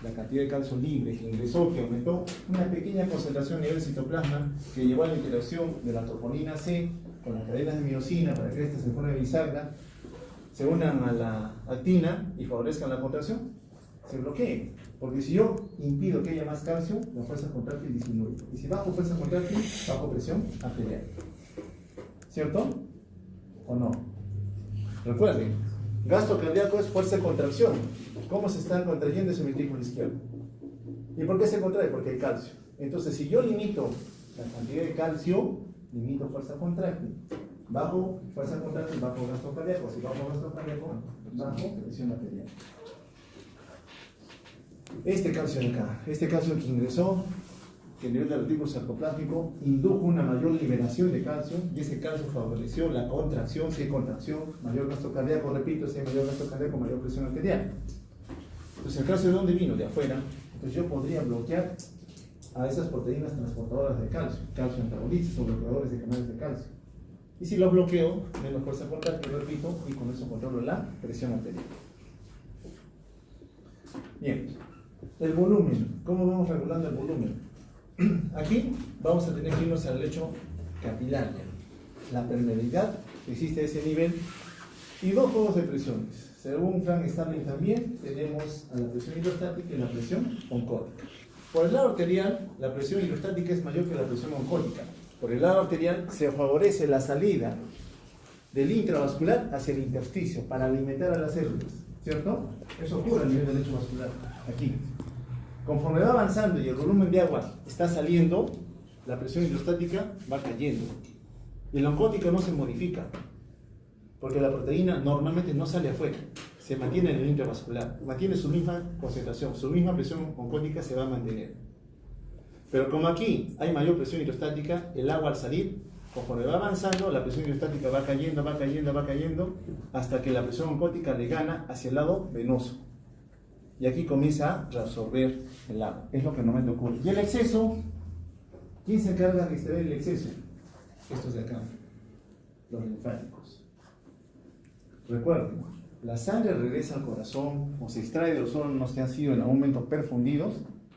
que ingresó, que aumentó, una pequeña concentración a nivel del citoplasma, que llevó a la interacción de la troponina C con las cadenas de miosina para que estas en forma de bisagra se unan a la actina y favorezcan la contracción, se bloquee. Porque si yo impido que haya más calcio, la fuerza contráctil disminuye. Y si bajo fuerza contráctil, bajo presión arterial. ¿Cierto? ¿O no? Recuerden, gasto cardíaco es fuerza de contracción. ¿Cómo se está contrayendo ese ventrículo izquierdo? ¿Y por qué se contrae? Porque hay calcio. Entonces, si yo limito la cantidad de calcio, limito fuerza contráctil. Bajo fuerza contráctil, bajo gasto cardíaco. Si bajo gasto cardíaco, bajo presión arterial. Este calcio de acá, este calcio que ingresó, que el nivel del retículo sarcoplásmico indujo una mayor liberación de calcio y ese calcio favoreció la contracción. Si hay contracción, mayor gasto cardíaco, repito, si hay mayor gasto cardíaco, mayor presión arterial. Entonces, ¿el calcio de dónde vino? De afuera. Entonces, yo podría bloquear a esas proteínas transportadoras de calcio antagonistas o bloqueadores de canales de calcio. Y si los bloqueo, menos fuerza contráctil, repito, y con eso controlo la presión arterial. Bien, el volumen. ¿Cómo vamos regulando el volumen? Aquí vamos a tener que irnos al lecho capilar, la permeabilidad que existe a ese nivel y dos juegos de presiones. Según Frank Starling también tenemos a la presión hidrostática y la presión oncótica. Por el lado arterial, la presión hidrostática es mayor que la presión oncótica. Por el lado arterial se favorece la salida del intravascular hacia el intersticio para alimentar a las células, ¿cierto? Eso ocurre a nivel del lecho vascular, aquí. Conforme va avanzando y el volumen de agua está saliendo, la presión hidrostática va cayendo. Y la oncótica no se modifica, porque la proteína normalmente no sale afuera, se mantiene en el intravascular, mantiene su misma concentración, su misma presión oncótica se va a mantener. Pero como aquí hay mayor presión hidrostática, el agua al salir, conforme va avanzando, la presión hidrostática va cayendo, va cayendo, va cayendo, hasta que la presión oncótica le gana hacia el lado venoso. Y aquí comienza a reabsorber el agua. Es lo que normalmente ocurre. Y el exceso, ¿quién se encarga de extraer el exceso? Estos de acá, los linfáticos. Recuerden, la sangre regresa al corazón o se extrae de los órganos que han sido en algún momento perfundidos,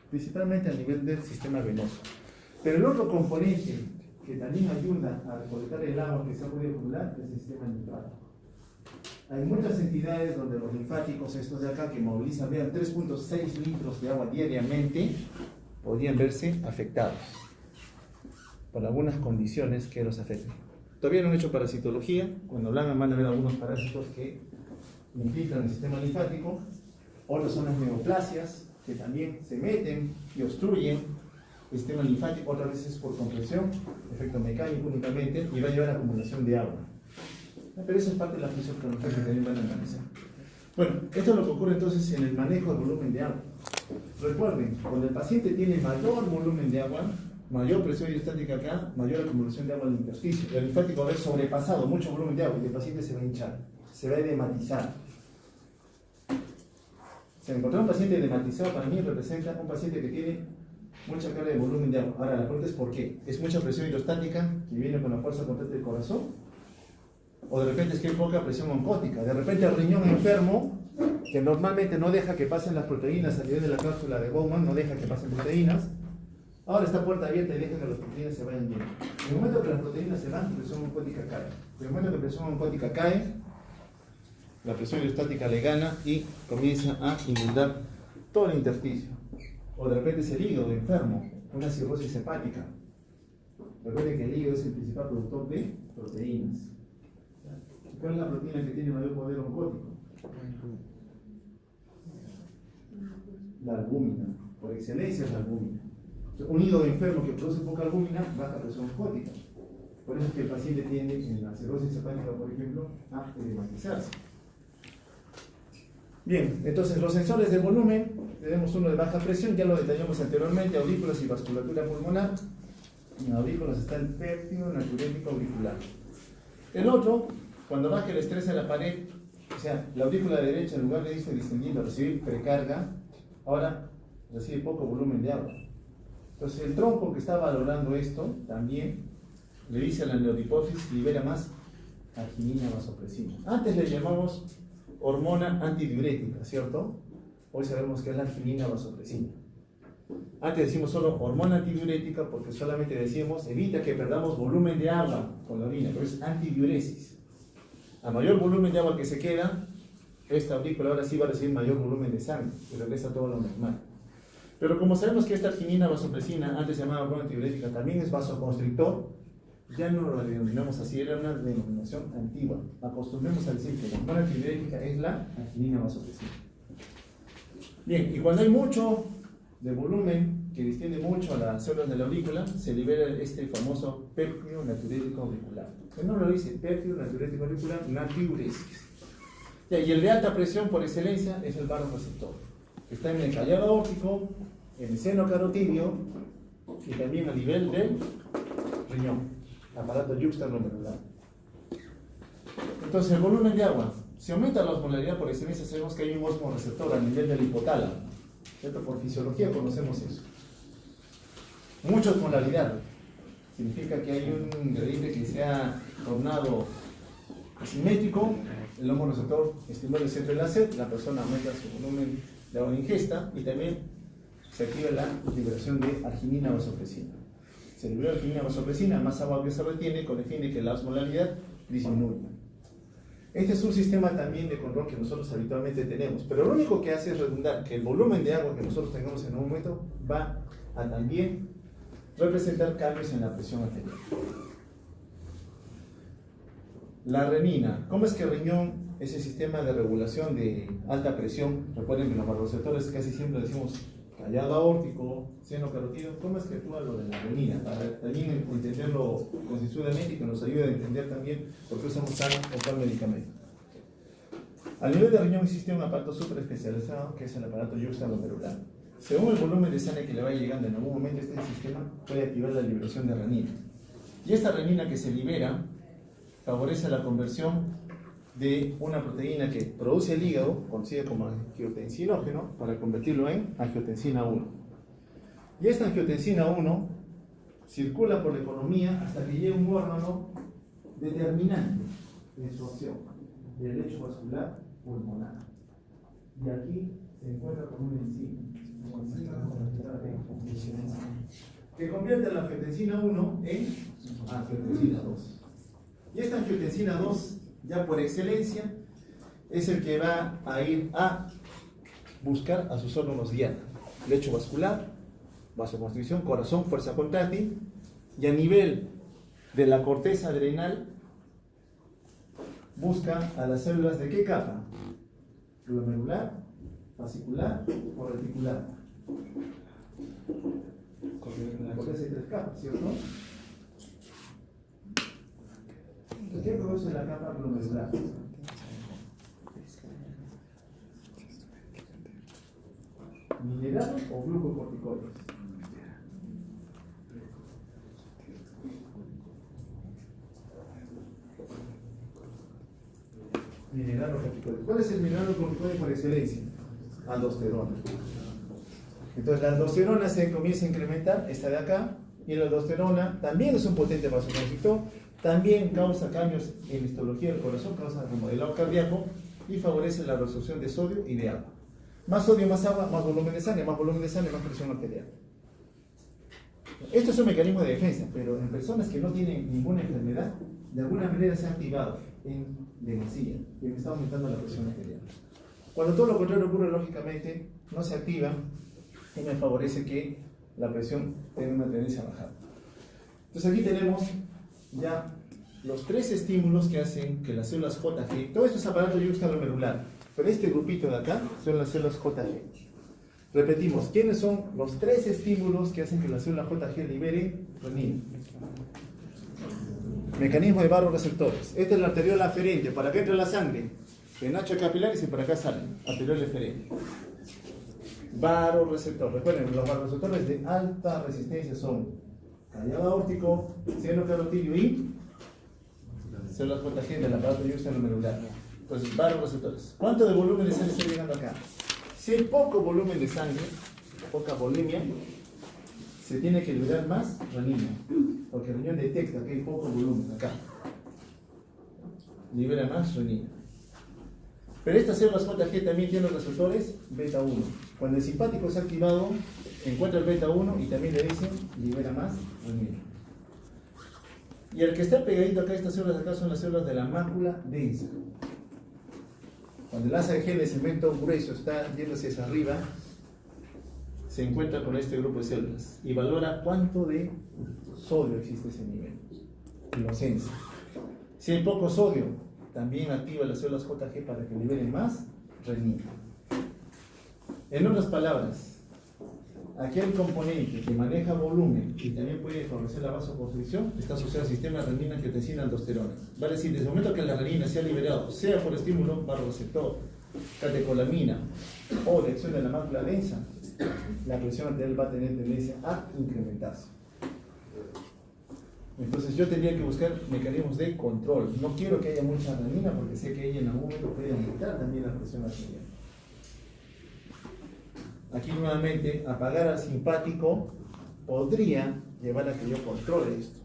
principalmente a nivel del sistema venoso. Pero el otro componente que también ayuda a recolectar el agua que se ha podido acumular es el sistema linfático. Hay muchas entidades donde los linfáticos, estos de acá, que movilizan, vean, 3.6 litros de agua diariamente, podrían verse afectados por algunas condiciones que los afecten. Todavía no han hecho parasitología, cuando hablan van a ver algunos parásitos que infiltran el sistema linfático, otras son las neoplasias, que también se meten y obstruyen el sistema linfático, otras veces por compresión, efecto mecánico únicamente, y va a llevar a acumulación de agua. Pero eso es parte de la fisiopatología que también van a analizar. Bueno, esto es lo que ocurre entonces en el manejo del volumen de agua. Recuerden, cuando el paciente tiene mayor volumen de agua, mayor presión hidrostática acá, mayor acumulación de agua en el intersticio. El linfático va a haber sobrepasado mucho volumen de agua y el paciente se va a hinchar, se va a edematizar. Si encontrar un paciente edematizado, para mí representa un paciente que tiene mucha carga de volumen de agua. Ahora, la pregunta es ¿por qué? ¿Es mucha presión hidrostática que viene con la fuerza constante del corazón? O de repente es que hay poca presión oncótica. De repente el riñón enfermo, que normalmente no deja que pasen las proteínas a nivel de la cápsula de Bowman, no deja que pasen proteínas, ahora está puerta abierta y deja que las proteínas se vayan yendo. En el momento que las proteínas se van, la presión oncótica cae. En el momento que la presión oncótica cae, la presión hidrostática le gana y comienza a inundar todo el intersticio. O de repente es el hígado enfermo, una cirrosis hepática. Recuerden que el hígado es el principal productor de proteínas. ¿Cuál es la proteína que tiene mayor poder oncótico? La albúmina. Por excelencia es la albúmina. Un hígado enfermo que produce poca albúmina, baja presión oncótica. Por eso es que el paciente tiende en la cirrosis hepática, por ejemplo, a edematizarse. Bien, entonces los sensores de volumen, tenemos uno de baja presión, ya lo detallamos anteriormente, aurículas y vasculatura pulmonar. En aurículas está el péptido natriurético auricular. El otro, cuando baja el estrés a la pared, o sea, la aurícula derecha en lugar de irse distendiendo a recibir precarga, ahora recibe poco volumen de agua. Entonces el tronco que está valorando esto también le dice a la neurodiposis libera más arginina vasopresina. Antes le llamamos hormona antidiurética, ¿cierto? Hoy sabemos que es la arginina vasopresina. Antes decimos solo hormona antidiurética porque solamente decíamos evita que perdamos volumen de agua con la orina, pero es antidiuresis. A mayor volumen de agua que se queda, esta aurícula ahora sí va a recibir mayor volumen de sangre y regresa todo lo normal. Pero como sabemos que esta arginina vasopresina, antes llamada hormona antidiurética, también es vasoconstrictor, ya no lo denominamos así, era una denominación antigua. Acostumbremos a decir que la hormona antidiurética es la arginina vasopresina. Bien, y cuando hay mucho de volumen que distiende mucho a las células de la aurícula, se libera este famoso péptido natriurético auricular. Que no lo dice, péptido natriurético auricular, natriuresis. Y el de alta presión por excelencia es el vasoreceptor. Está en el callado aórtico, en el seno carotidio y también a nivel del riñón, aparato yuxtaglomerular. Entonces, el volumen de agua, si aumenta la osmolaridad por excelencia, sabemos que hay un osmoreceptor a nivel del hipotálamo, ¿cierto? Por fisiología conocemos eso. Mucha osmolaridad significa que hay un ingrediente que se ha tornado asimétrico, el osmoreceptor estimula el centro de la sed, la persona aumenta su volumen de agua de ingesta y también se activa la liberación de arginina vasopresina. Se libera arginina vasopresina, más agua que se retiene con el fin de que la osmolaridad disminuya. Este es un sistema también de control que nosotros habitualmente tenemos, pero lo único que hace es redundar que el volumen de agua que nosotros tengamos en un momento va a también representar cambios en la presión arterial. La renina, ¿cómo es que el riñón es el sistema de regulación de alta presión? Recuerden que los vasoreceptores casi siempre decimos callado aórtico, seno carotídeo. ¿Cómo es que actúa lo de la renina? Para también entenderlo concienzudamente y que nos ayude a entender también por qué usamos tal o tal medicamento. A nivel de riñón existe un aparato súper especializado que es el aparato yuxtaglomerular. Según el volumen de sangre que le vaya llegando en algún momento, este sistema puede activar la liberación de renina. Y esta renina que se libera favorece la conversión de una proteína que produce el hígado, conocida como angiotensinógeno, para convertirlo en angiotensina 1. Y esta angiotensina 1 circula por la economía hasta que llega a un órgano determinante en su acción, el lecho vascular pulmonar. Y aquí se encuentra con una enzima que convierte la angiotensina 1 en angiotensina 2. Y esta angiotensina 2, ya por excelencia, es el que va a ir a buscar a sus órganos diana: lecho vascular, vasoconstricción, corazón, fuerza contráctil, y a nivel de la corteza adrenal busca a las células de qué capa: glomerular, fascicular o reticular. La corteza hay 3 capas, ¿cierto? ¿Qué produce la capa glomerular? ¿Minerales o glucocorticoides? Mineral o corticoides. ¿Cuál es el mineral o corticoide por excelencia? Aldosterona. Entonces la aldosterona se comienza a incrementar, esta de acá, y la aldosterona también es un potente vasoconstrictor, también causa cambios en la histología del corazón, causa remodelado cardíaco y favorece la reabsorción de sodio y de agua. Más sodio, más agua, más volumen de sangre, más volumen de sangre, más presión arterial. Esto es un mecanismo de defensa, pero en personas que no tienen ninguna enfermedad, de alguna manera se ha activado en demasía y me está aumentando la presión arterial. Cuando todo lo contrario ocurre, lógicamente, no se activa y me favorece que la presión tenga una tendencia a bajar. Entonces aquí tenemos ya los 3 estímulos que hacen que las células JG, todo esto es aparato yuxtaglomerular, pero este grupito de acá son las células JG. Repetimos, ¿quiénes son los 3 estímulos que hacen que las células JG liberen renina? Mecanismo de vasoreceptores. Esta es la arteriola aferente, para acá entra la sangre, penacho capilares y para acá sale, arteriola aferente. Vasoreceptor, recuerden, los vasoreceptores de alta resistencia son callado aórtico, seno carotídeo y células JG del aparato yuxtaglomerular. Entonces, vasoreceptores. ¿Cuánto de volumen de sangre está llegando acá? Si hay poco volumen de sangre, poca volemia, se tiene que liberar más renina, porque el riñón detecta que hay poco volumen acá. Libera más renina. Pero estas células JG también tienen los receptores beta 1. Cuando el simpático se ha activado, encuentra el beta 1 y también le dicen libera más renina. Y el que está pegadito acá, estas células de acá son las células de la mácula densa. Cuando el asa de gel de cemento grueso está yéndose hacia arriba, se encuentra con este grupo de células y valora cuánto de sodio existe ese nivel y lo censa. Si hay poco sodio, también activa las células JG para que liberen más renina. En otras palabras, aquel componente que maneja volumen y también puede favorecer la vasoconstricción está asociado al sistema de renina-angiotensina aldosterona. Vale decir, desde el momento que la renina se ha liberado, sea por estímulo vasoreceptor, catecolamina o de acción de la mácula densa, la presión arterial va a tener tendencia a incrementarse. Entonces yo tendría que buscar mecanismos de control. No quiero que haya mucha renina porque sé que ella en algún momento puede aumentar también la presión arterial. Aquí nuevamente apagar al simpático podría llevar a que yo controle esto.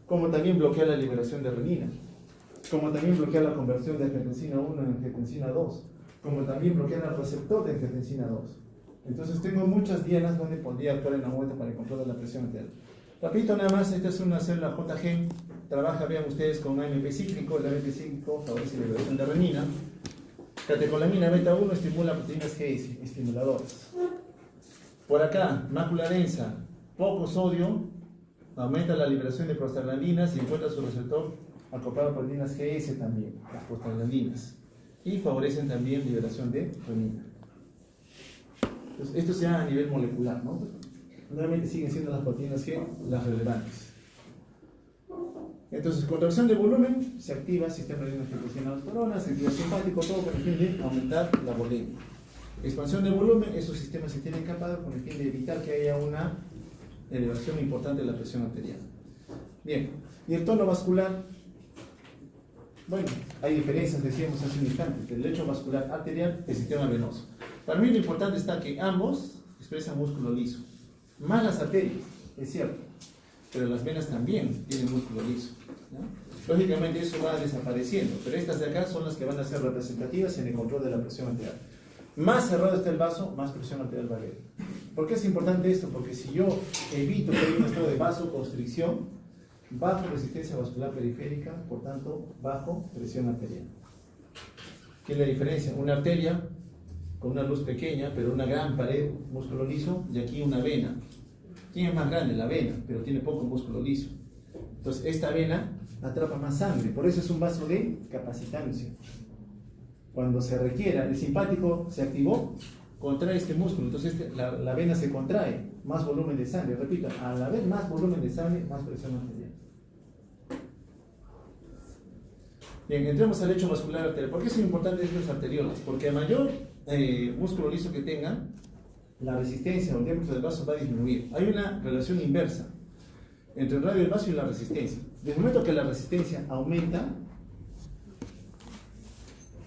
Como también bloquear la liberación de renina. Como también bloquear la conversión de angiotensina 1 en angiotensina 2. Como también bloquear el receptor de angiotensina 2. Entonces tengo muchas dianas donde podría actuar en la vuelta para el control de la presión arterial. Repito nada más, esta es una célula JG, trabaja, vean ustedes, con AMP cíclico, el AMP cíclico favorece la liberación de renina. Catecolamina beta 1 estimula proteínas GS, estimuladores. Por acá, mácula densa, poco sodio, aumenta la liberación de prostaglandinas y encuentra su receptor acoplado a proteínas GS también, las prostaglandinas. Y favorecen también liberación de renina. Entonces, esto se da a nivel molecular, ¿no? Nuevamente siguen siendo las proteínas G las relevantes. Entonces, contracción de volumen, se activa el sistema de angiotensina-aldosterona, se activa el simpático, todo con el fin de aumentar la volemia. Expansión de volumen, esos sistemas se tienen capado con el fin de evitar que haya una elevación importante de la presión arterial. Bien, y el tono vascular, bueno, hay diferencias, decíamos hace un instante, entre el lecho vascular arterial y el sistema venoso. Para mí lo importante está que ambos expresan músculo liso. Más las arterias, es cierto, pero las venas también tienen músculo liso, ¿no? Lógicamente eso va desapareciendo, pero estas de acá son las que van a ser representativas en el control de la presión arterial. Más cerrado está el vaso, más presión arterial va a haber. ¿Por qué es importante esto? Porque si yo evito que haya un estado de vasoconstricción, bajo resistencia vascular periférica, por tanto, bajo presión arterial. ¿Qué es la diferencia? Una arteria con una luz pequeña, pero una gran pared, músculo liso, y aquí una vena. ¿Quién es más grande? La vena, pero tiene poco músculo liso. Entonces, esta vena atrapa más sangre, por eso es un vaso de capacitancia. Cuando se requiera, el simpático se activó, contrae este músculo, entonces la vena se contrae, más volumen de sangre. Repito, al haber más volumen de sangre, más presión arterial. Bien, entremos al lecho vascular arterial. ¿Por qué son importantes los arteriolas? Porque a mayor músculo liso que tengan, la resistencia o el diámetro del vaso va a disminuir. Hay una relación inversa entre el radio del vaso y la resistencia. Desde el momento que la resistencia aumenta,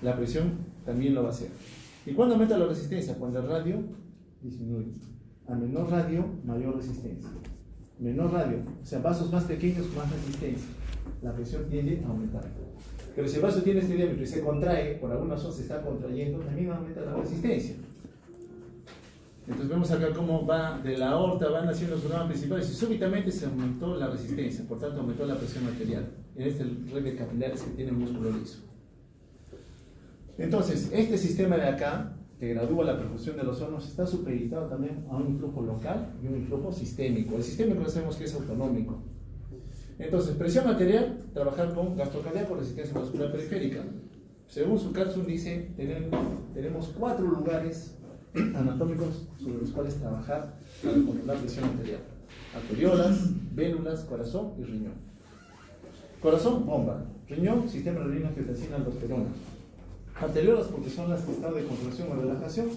la presión también lo va a hacer. ¿Y cuándo aumenta la resistencia? Cuando el radio disminuye. A menor radio, mayor resistencia. Menor radio, o sea, vasos más pequeños, más resistencia. La presión tiende a aumentar. Pero si el vaso tiene este diámetro y se contrae, por alguna razón se está contrayendo, también aumenta la resistencia. Entonces vemos acá cómo va de la aorta, van haciendo sus ramas principales y súbitamente se aumentó la resistencia, por tanto aumentó la presión arterial. En este red de capilares que tiene músculo liso. Entonces, este sistema de acá, que gradúa la perfusión de los órganos, está supeditado también a un influjo local y un influjo sistémico. El sistémico sabemos que es autonómico. Entonces, presión arterial, trabajar con gastrocardíaco, resistencia vascular periférica. Según su cápsula dice, tenemos 4 lugares anatómicos sobre los cuales trabajar para controlar presión arterial: arteriolas, vénulas, corazón y riñón. Corazón, bomba. Riñón, sistema renina, angiotensina, aldosterona. Arteriolas, porque son las que están de contracción o relajación,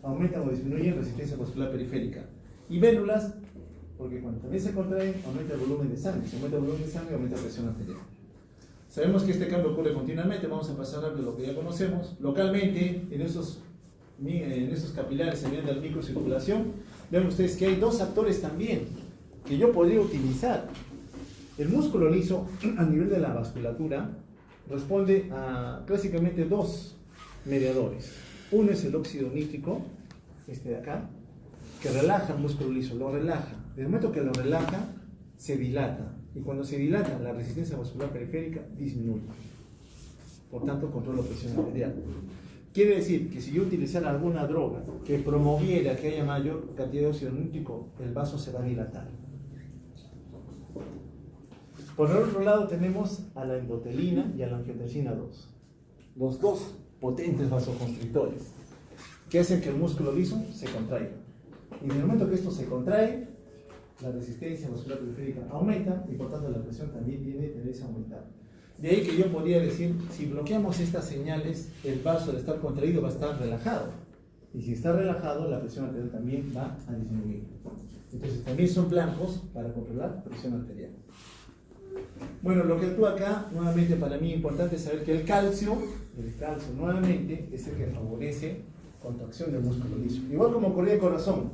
aumentan o disminuyen resistencia vascular periférica. Y vénulas, porque cuando también se contraen, aumenta el volumen de sangre. Si aumenta el volumen de sangre, aumenta la presión arterial. Sabemos que este cambio ocurre continuamente. Vamos a pasar rápido lo que ya conocemos. Localmente, en estos capilares se de la microcirculación, vean ustedes que hay 2 actores también que yo podría utilizar. El músculo liso, a nivel de la vasculatura, responde a clásicamente 2 mediadores. Uno es el óxido nítrico, este de acá, que relaja el músculo liso, lo relaja. Desde el momento que lo relaja, se dilata. Y cuando se dilata, la resistencia vascular periférica disminuye. Por tanto, controla la presión arterial. Quiere decir que si yo utilizara alguna droga que promoviera que haya mayor cantidad de óxido nítrico, el vaso se va a dilatar. Por el otro lado tenemos a la endotelina y a la angiotensina 2. Los 2 potentes vasoconstrictores que hacen que el músculo liso se contraiga. Y en el momento que esto se contrae, la resistencia vascular periférica aumenta y por tanto la presión también tiene tendencia a aumentar. De ahí que yo podría decir, si bloqueamos estas señales, el vaso al estar contraído va a estar relajado. Y si está relajado, la presión arterial también va a disminuir. Entonces también son blancos para controlar presión arterial. Bueno, lo que actúa acá, nuevamente para mí es importante saber que el calcio nuevamente es el que favorece contracción del músculo liso. Igual como corría el corazón.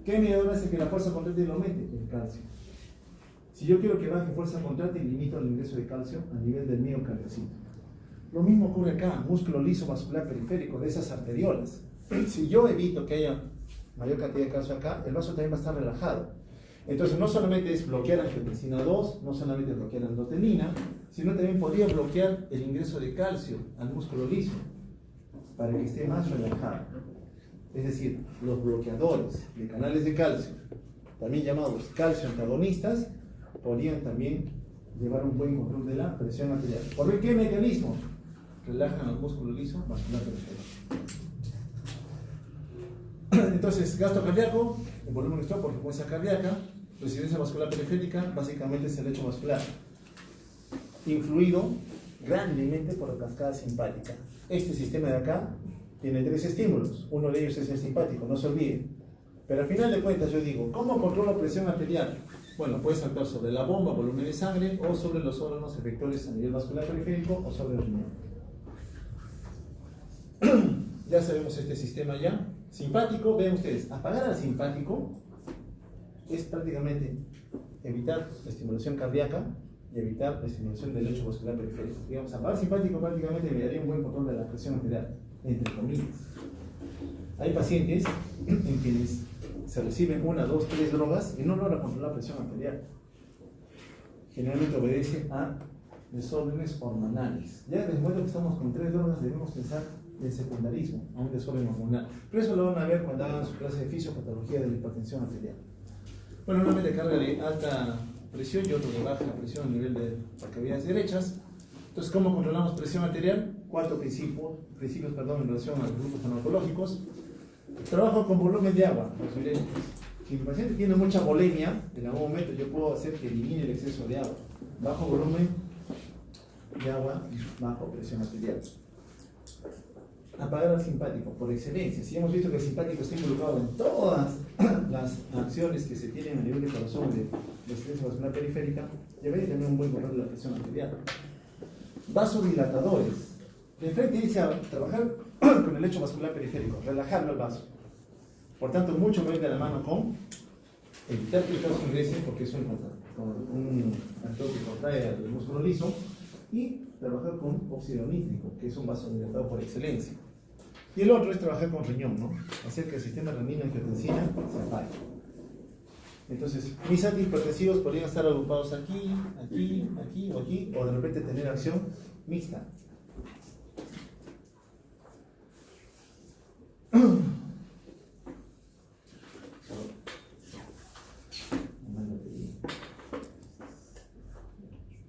¿Qué mediador hace que la fuerza contráctil lo aumente? El calcio. Si yo quiero que baje fuerza contráctil, limito el ingreso de calcio a nivel del miocardiocito. Lo mismo ocurre acá, músculo liso vascular periférico de esas arteriolas. Si yo evito que haya mayor cantidad de calcio acá, el vaso también va a estar relajado. Entonces no solamente es bloquear angiotensina 2, no solamente es bloquear endotelina, sino también podría bloquear el ingreso de calcio al músculo liso para que esté más relajado. Es decir, los bloqueadores de canales de calcio, también llamados calcio antagonistas, podrían también llevar un buen control de la presión arterial. ¿Por qué mecanismo? Relajan al músculo liso vascular periférico. Entonces, gasto cardíaco, el volumen extra por frecuencia cardíaca, resistencia vascular periférica, básicamente es el lecho vascular, influido grandemente por la cascada simpática. Este sistema de acá tiene 3 estímulos, uno de ellos es el simpático, no se olviden. Pero al final de cuentas yo digo, ¿cómo controlo presión arterial? Bueno, puedes actuar sobre la bomba, volumen de sangre, o sobre los órganos efectores a nivel vascular periférico, o sobre el riñón. Ya sabemos este sistema ya. Simpático, vean ustedes, apagar al simpático es prácticamente evitar la estimulación cardíaca y evitar la estimulación del lecho vascular periférico. Digamos, apagar simpático prácticamente me daría un buen control de la presión arterial, entre comillas. Hay pacientes en quienes se reciben 1, 2, 3 drogas y no logran controlar la presión arterial. Generalmente obedece a desórdenes hormonales. Ya desde el momento que estamos con 3 drogas debemos pensar en secundarismo, a un desorden hormonal. Pero eso lo van a ver cuando hagan su clase de fisiopatología de la hipertensión arterial. Bueno, nuevamente carga de alta presión y otro de baja presión a nivel de las cavidades derechas. Entonces, ¿cómo controlamos presión arterial? 4 principios en relación a los grupos farmacológicos. Trabajo con volumen de agua. Si el paciente tiene mucha volemia, en algún momento yo puedo hacer que elimine el exceso de agua. Bajo volumen de agua, bajo presión arterial. Apagar al simpático, por excelencia. Si hemos visto que el simpático está involucrado en todas las acciones que se tienen a nivel de corazón de resistencia vascular periférica, debería tener un buen control de la presión arterial. Vasodilatadores. De frente dice a trabajar con el lecho vascular periférico, relajarlo el vaso. Por tanto, mucho va a ir de la mano con evitar que el calcio ingrese, porque es un actor que contrae el músculo liso, y trabajar con óxido nítrico, que es un vasodilatador por excelencia. Y el otro es trabajar con riñón, ¿no? Hacer que el sistema renina-angiotensina se apague. Entonces, mis antihipertensivos podrían estar agrupados aquí, aquí, aquí o aquí, o de repente tener acción mixta.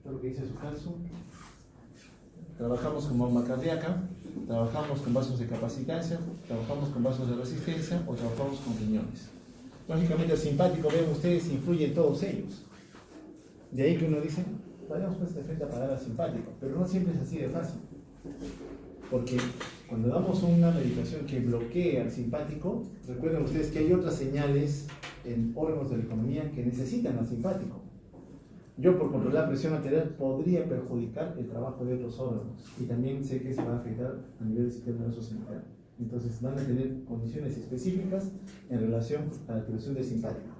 Lo que dice su caso. Trabajamos con bomba cardíaca, trabajamos con vasos de capacitancia, trabajamos con vasos de resistencia o trabajamos con riñones. Lógicamente el simpático, vean ustedes, influye en todos ellos. De ahí que uno dice, podríamos pues de frente a apagar al simpático, pero no siempre es así de fácil. Porque cuando damos una medicación que bloquea al simpático, recuerden ustedes que hay otras señales en órganos de la economía que necesitan al simpático. Yo, por controlar la presión arterial, podría perjudicar el trabajo de otros órganos. Y también sé que se va a afectar a nivel del sistema nervioso central. Entonces, van a tener condiciones específicas en relación a la activación del simpático.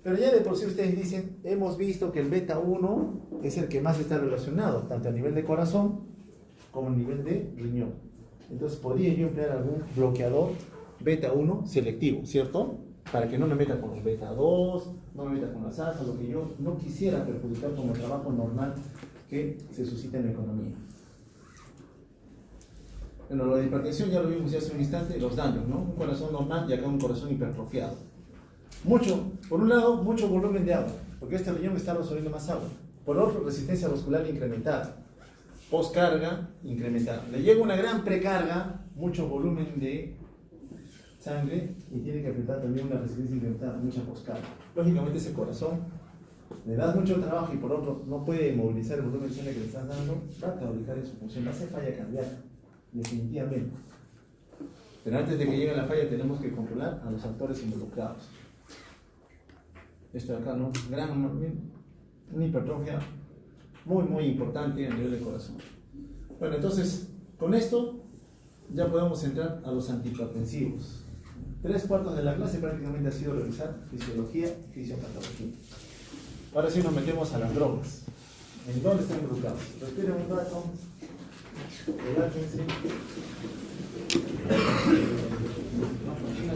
Pero ya de por sí ustedes dicen, hemos visto que el beta 1 es el que más está relacionado, tanto a nivel de corazón como a nivel de riñón. Entonces, podría yo emplear algún bloqueador beta 1 selectivo, ¿cierto? Para que no me meta con el beta 2, no me meta con las alfas, lo que yo no quisiera perjudicar con el trabajo normal que se suscita en la economía. Bueno, lo de hipertensión ya lo vimos ya hace un instante, los daños, ¿no? Un corazón normal y acá un corazón hipertrofiado. Por un lado, mucho volumen de agua, porque este riñón está absorbiendo más agua. Por otro, resistencia vascular incrementada. Postcarga incrementada. Le llega una gran precarga, mucho volumen de sangre y tiene que afectar también una resistencia incrementada, mucha postcarga. Lógicamente ese corazón le das mucho trabajo y por otro no puede movilizar el volumen de sangre que le estás dando, va a claudicar en su función, va a ser falla cardíaca, definitivamente. Pero antes de que llegue la falla tenemos que controlar a los actores involucrados. Esto de acá, ¿no? Una hipertrofia muy importante a nivel del corazón. Bueno, entonces, con esto ya podemos entrar a los antihipertensivos. 3/4 de la clase prácticamente ha sido revisar fisiología y fisiopatología. Ahora sí nos metemos a las drogas. ¿En dónde están involucrados? Respiren un rato, relájense.